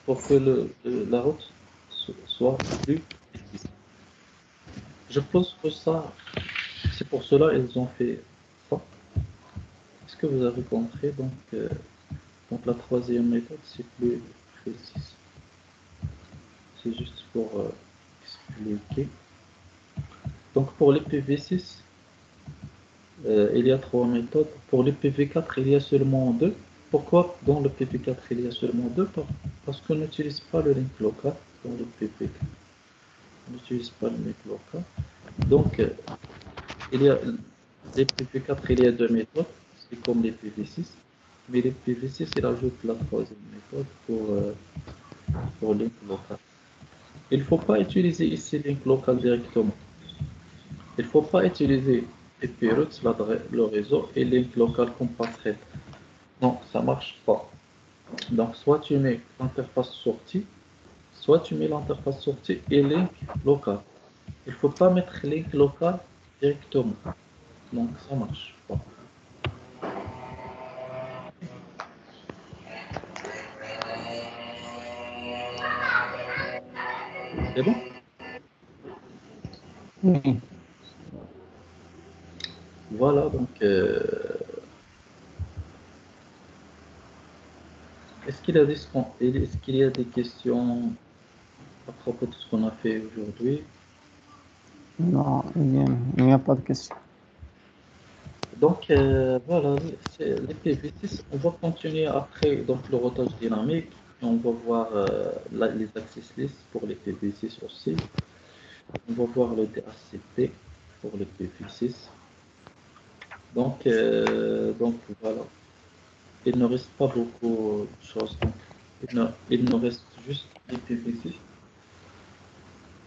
pour que la route soit plus précise. Je pense que ça, c'est pour cela qu'ils ont fait ça. Est-ce que vous avez compris? Donc la troisième méthode, c'est plus précis. C'est juste pour expliquer. Donc pour les PV6, il y a trois méthodes. Pour les PV4, il y a seulement deux. Pourquoi dans le PV4 il y a seulement deux? Parce qu'on n'utilise pas le link local dans le PV4. On n'utilise pas le link local. Donc il y a les PV4, il y a deux méthodes. C'est comme les PV6. Mais les PV6, il ajoute la troisième méthode pour link local. Il ne faut pas utiliser ici link local directement. Il ne faut pas utiliser IP-routes, le réseau, et link local comme passerelle. Non, ça ne marche pas. Donc, soit tu mets l'interface sortie, soit tu mets l'interface sortie et link local. Il ne faut pas mettre link local directement. Donc, ça ne marche pas. C'est bon? Oui. Voilà, donc, est-ce qu'il y a des questions à propos de ce qu'on a fait aujourd'hui? Non, il n'y a pas de question. Donc, voilà, les PV6, on va continuer après donc, le routage dynamique. Et on va voir les access lists pour les PV6 aussi. On va voir le DHCP pour les PV6. Donc voilà. Il ne reste pas beaucoup de choses. Donc, il nous reste juste IPv6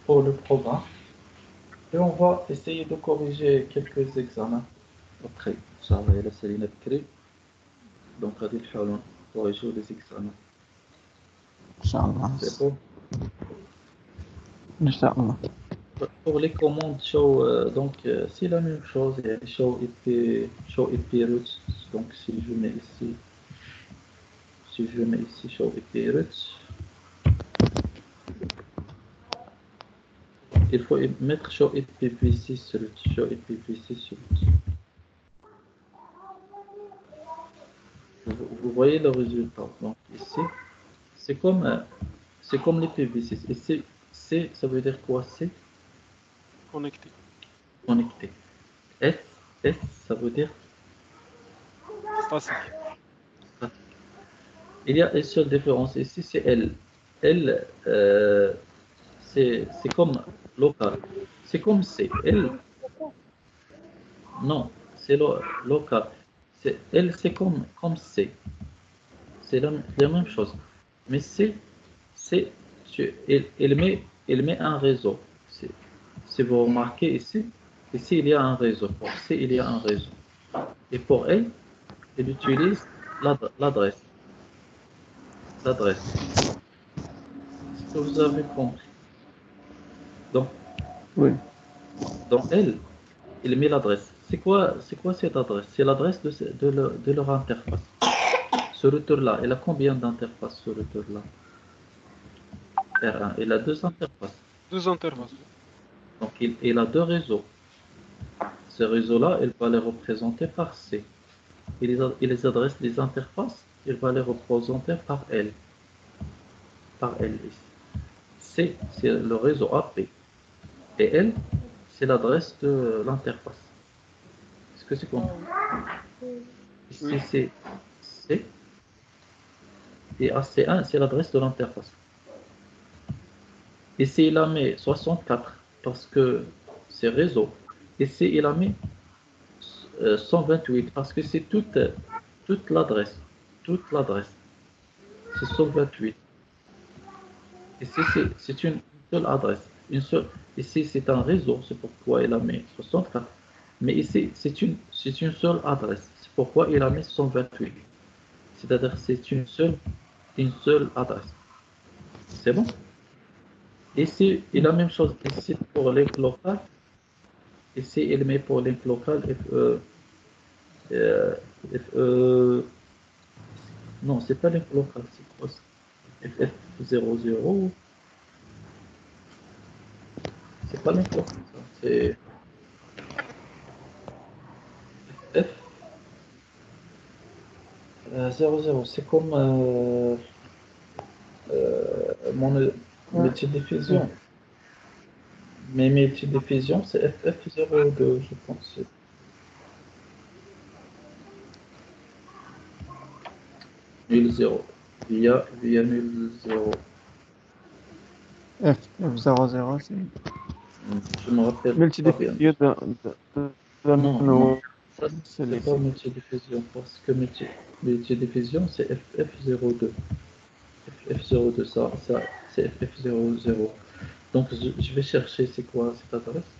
pour le programme. Et on va essayer de corriger quelques examens après. Inch'Allah, il a Céline Bkri. Donc, on va corriger les examens. Inch'Allah. C'est bon. Inch'Allah. Pour les commandes show, c'est la même chose. Il y a show IP routes. Donc, si je mets ici show IP routes, il faut mettre show IPv6 routes. Show IPv6 routes. Vous voyez le résultat. Donc, ici, c'est comme l'IPv6. Et C, ça veut dire quoi? C? Connecté. Connecté. S, ça veut dire Statique. il y a une seule différence ici, c'est L. L, c'est comme local. C'est comme C. L, non, c'est local. L, c'est comme C. C'est la même chose. Mais C, il met un réseau. Si vous remarquez ici, il y a un réseau. Pour C, il y a un réseau. Et pour L, il utilise l'adresse. Est-ce que vous avez compris? Donc, Oui. dans L, il met l'adresse. C'est quoi cette adresse? C'est l'adresse de leur interface. Ce routeur-là, il a combien d'interfaces, ce routeur-là? R1, il a 2 interfaces. 2 interfaces. Donc, il a 2 réseaux. Ces réseaux-là, il va les représenter par C. Et les adresses des interfaces, il va les représenter par L. Par L ici. C, c'est le réseau AP. Et L, c'est l'adresse de l'interface. Est-ce que c'est compris? Ici, c'est C. Et AC1, c'est l'adresse de l'interface. Ici, il a mis 64 parce que c'est réseau. Ici, il a mis 128 parce que c'est toute l'adresse. Toute l'adresse. C'est 128. Ici, c'est une seule adresse. Ici, c'est un réseau. C'est pourquoi il a mis 64. Mais ici, c'est une seule adresse. C'est pourquoi il a mis 128. C'est-à-dire c'est une seule adresse. C'est bon? Ici, il a la même chose ici pour link local. Ici, il met pour link local non, c'est pas link local, c'est quoi ça? FF00. C'est pas link local, ça. C'est F00. C'est comme mon multidiffusion. Mais multidiffusion, c'est FF02, je pense. Nul 0. Via nul 0. F00, c'est Je me rappelle pas bien. multidiffusion de Non, ça, c'est c'est pas multidiffusion, parce que multidiffusion, c'est FF02. FF02, ça c'est FF00. Donc, je vais chercher c'est quoi cette adresse.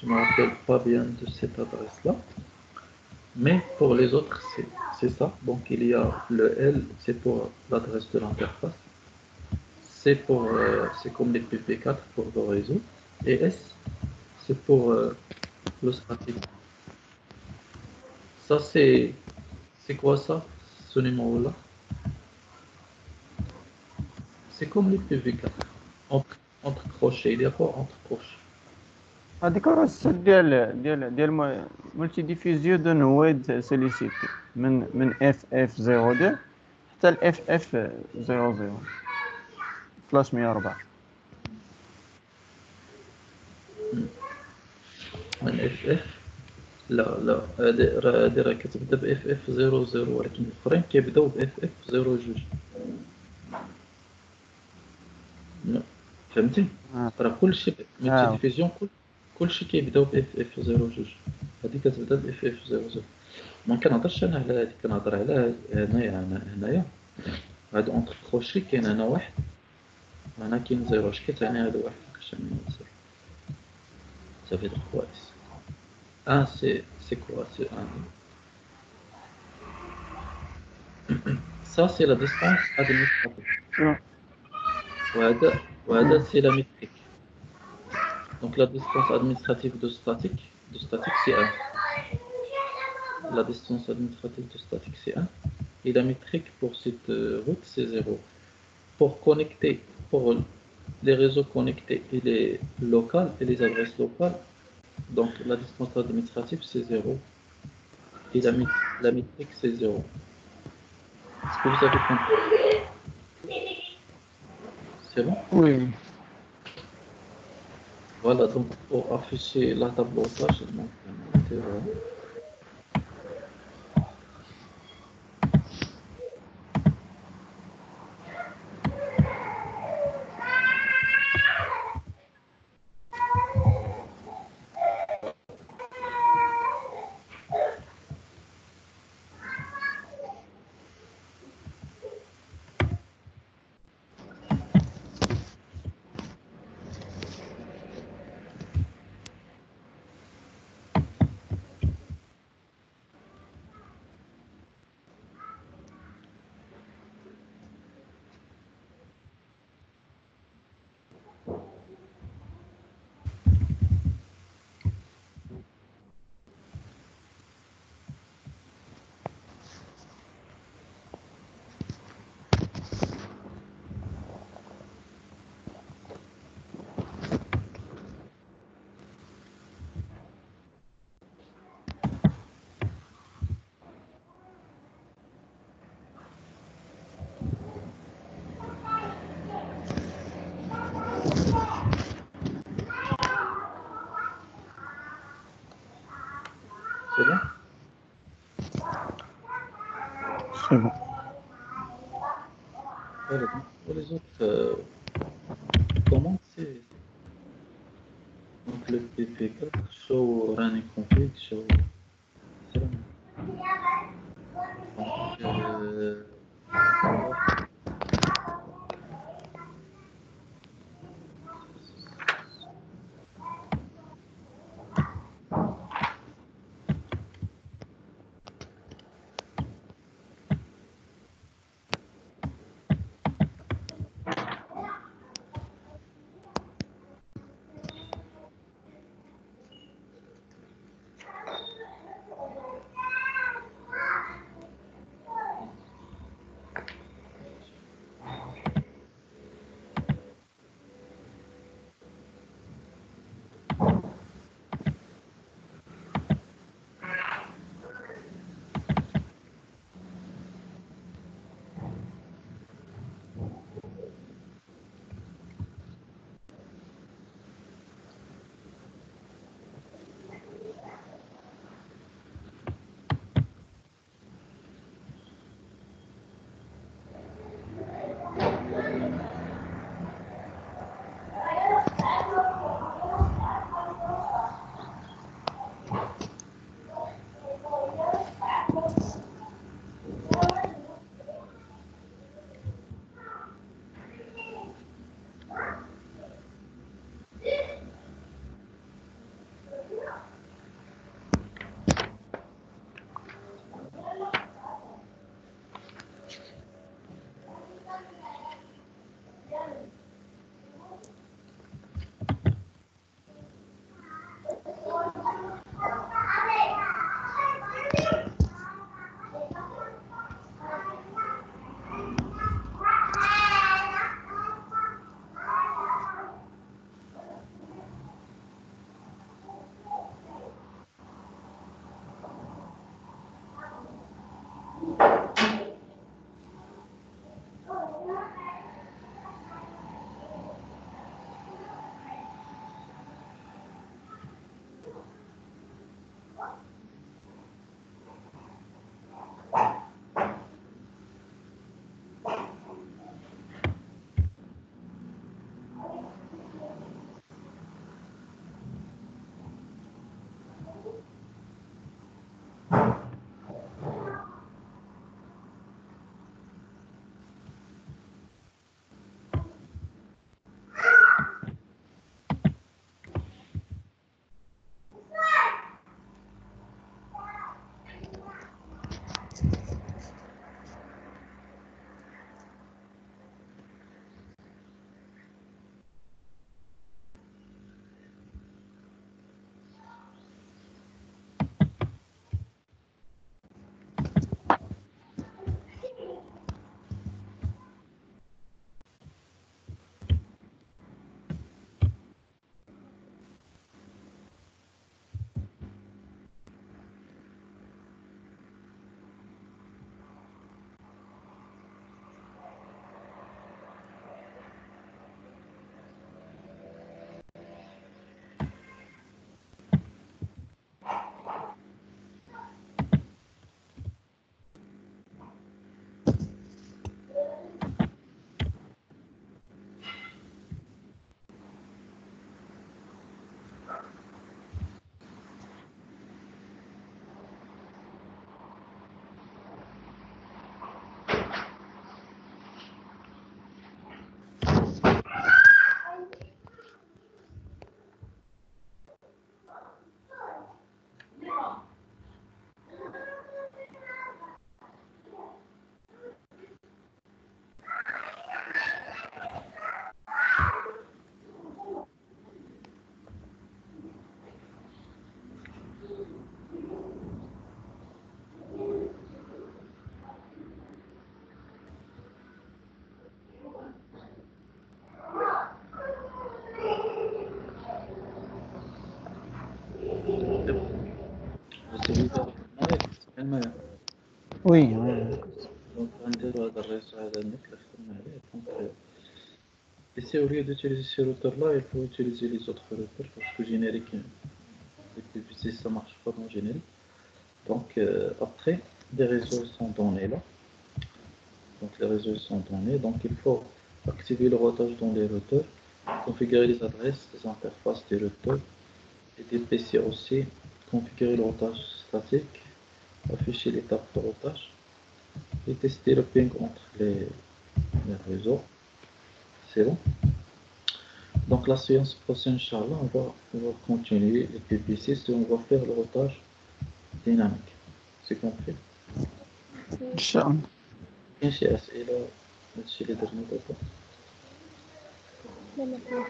Je me rappelle pas bien de cette adresse-là. Mais pour les autres, c'est ça. Donc, il y a le L, c'est pour l'adresse de l'interface. C'est comme les PP4 pour le réseau. Et S, c'est pour le statique. Ça, c'est quoi ça, ce numéro-là? C'est comme les PV4. Entre crochets. Il y a quoi entre crochets? هذيك الرصة ديال ملتي ديفيزيون دو نويد سوليسيتي من FF02 حتى ل FF00 فلاش 104. من FF لا هذه راه كتبدا ب FF00 ولكن الاخرين كيبداو ب FF02. فهمتي؟ راه كلشي ملتي ديفيزيون كلشي كيبداو ب FF02. هذه كتبدا ب FF00. ما كنهضرش انا على هذه، كنهضر على هنايا هاد اونتر كروشي كاين هنا واحد هنا كاين زيرو. اش كتعني هاد واحد كتعني زيرو؟ صافي دير 3 اس. سي كوا سي ان. Ça c'est la distance administrative. وهذا c'est la métrique. Donc la distance administrative de statique c'est 1. La distance administrative de statique c'est 1. Et la métrique pour cette route c'est 0. Pour les réseaux connectés et les locales et les adresses locales, donc la distance administrative c'est 0. Et la métrique c'est 0. Est-ce que vous avez compris? C'est bon? Oui. Voilà, donc pour afficher la table de tâches, donc, c'est bon? C'est bon. Voilà, donc pour les autres, comment c'est? Donc le PP4, show running config, show. C'est bon. Donc, وي وي. دونك غنديرو هذا الريزو هذا اللي خدمنا عليه. دونك ici au lieu d'utiliser ce routeur là, il faut utiliser les autres routeurs parce que générique, les PVC ça marche pas dans générique. Donc après, les réseaux sont donnés là. Donc les réseaux sont donnés. Donc il faut activer le routage dans les routeurs, configurer les adresses, les interfaces des routeurs et des PC aussi, configurer le routage statique, afficher l'étape de routage et tester le ping entre les réseaux. C'est bon. Donc la séance prochaine, Inch'Allah, on va continuer les PPC et on va faire le routage dynamique. C'est compris. ان شاء الله. كاين شي أسئلة هادشي اللي درنا دابا؟ لا ما كاينش.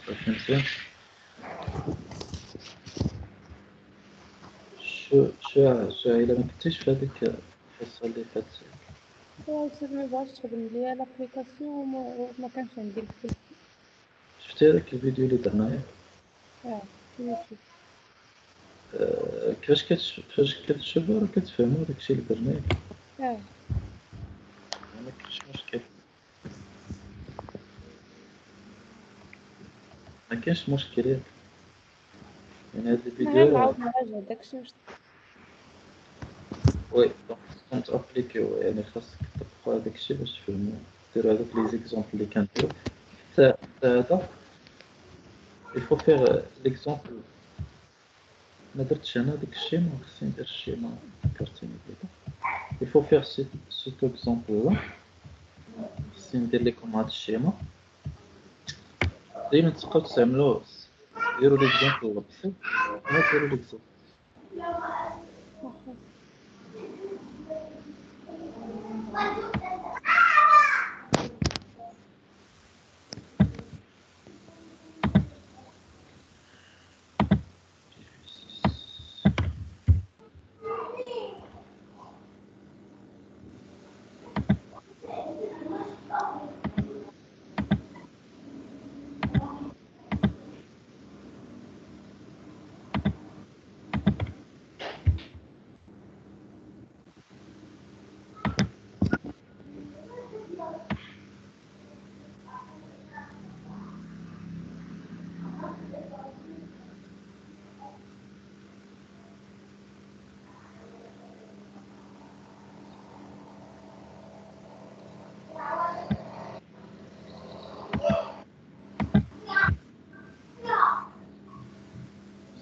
صافي مزيان. شو إلا ما كنتيش في هاديك الحصة اللي فاتت؟ هو الأستاذ ما بغاش تخدم ليا لابليكاسيون وما كانش عندي الفلوس. شفتي هذاك الفيديو اللي درنا ياك؟ في يوتيوب. كيفاش كتشوفو راه كتفهمو داكشي اللي درنا ياك. ما كاينش مشكل. ما كاينش مشكل ياك. يعني هاد غير الفيديو نعاود نراجع داكشي واش وي دونك خصكم تابليكيو، يعني خاصك تطبقوا هداك الشيء باش تفهموا، ديروا هذوك لي زيكزومبل اللي كنديرو. حتى هذا الفو فيغ ليكزومبل. ما درتش انا داك الشيء، ما خصني ندير الشيء ما فكرتيني به. الفو فيغ سيت اكزومبل لا. خصني ندير لكم هاد الشيما دايما تبقاو تستعملوه. ديروا ليكزومبل بسيط ما ديروا ليكزومبل.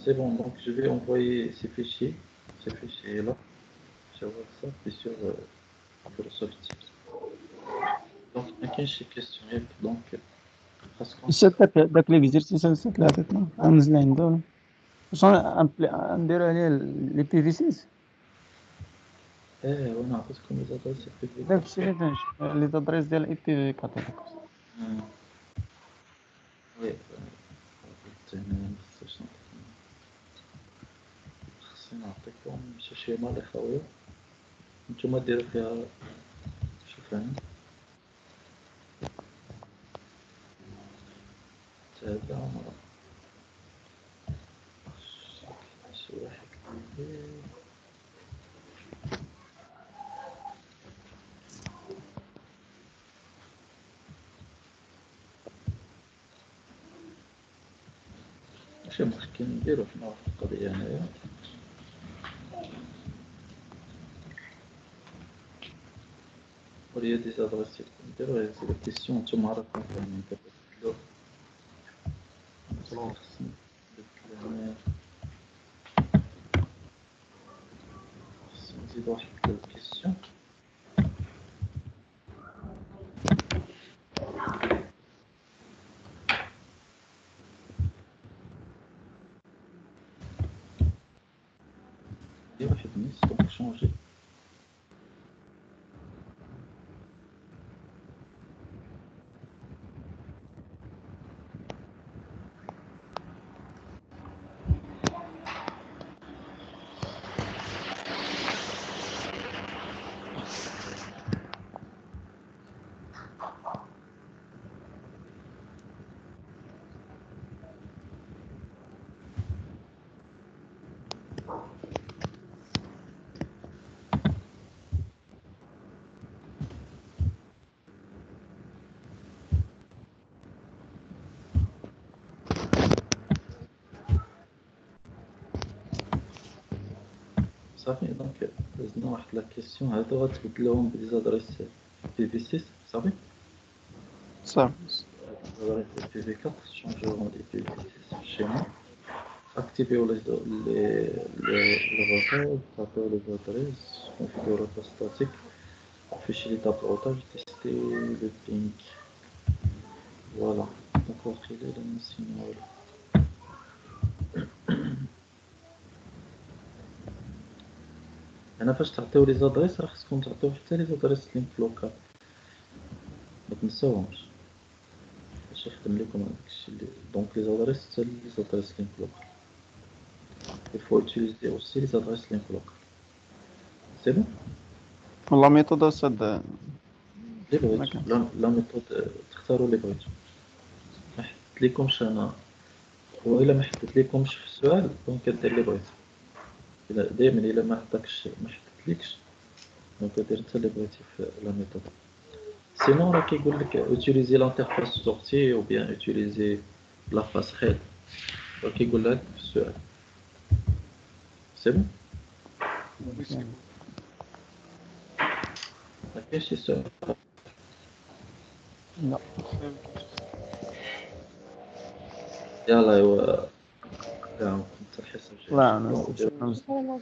C'est bon, donc je vais envoyer ces fichiers là sur WhatsApp et sur Microsoft Teams. Donc ما كاينش شي كيستيون دونك خاصكم. نشد داك ليكزيرسيس نسيت اللي عطيتنا غنزل عنده واش نديرو عليه لي بي في سيس. وانا عطيتكم لي زادريس في داك الشيء اللي تنشوف لي زادريس ديال اي بي في 4. وي ما خصنيش خصني نعطيكم شي شيما اللي خاويه نتوما ديروا فيها. شوف هنا هذا شي واحد ماشي مشكل نديرو في نفس القضية هنايا. وليا دي زادريس نديرو هاد لي كيسيون نتوما راكم فاهمين كتبدلو. خصني نبدل هنايا، خصني نزيد واحد الكيسيون. واحد نيس دونك شونجي. صافي دونك دزنا واحد لا كيسيون هادو غتبدلوهم بلي زادريس بي في 6 صافي صافي زادريس بي في 4 شونجورون لي بي في 6 شيما اكتيفيو لي غوتاج تابيو لي زادريس كونفيغورو ستاتيك fichier d'étape otage, tester le ping. Voilà. Donc on va créer le signal. انا فاش تعطيو لي زادريس راه خصكم تعطيو حتى لي زادريس لينك لوكال ما تنساوهمش باش يخدم لكم هذاك الشيء اللي دونك لي زادريس حتى لي زادريس لينك لوكال il faut utiliser aussi les adresses link locales c'est bon والله ميثود أستاذ اللي ما بغيتو كان. لا ميثود تختاروا اللي بغيتو ما حددت لكمش انا وإلا ما حددت لكمش في السؤال دونك كدير اللي بغيتو دائما الا ما عطاكش ما حددتلكش دونك دير حتى اللي بغيتي في لا ميثود سينون راه كيقول لك اوتيليزي لانترفاس سورتي او بيان اوتيليزي لا باسخيل راه كيقول لك في السؤال سي بون Oui, c'est bon. ما كاينش شي سؤال لا يلا ايوا كنت الحصه لا الجايه أنا شكرا.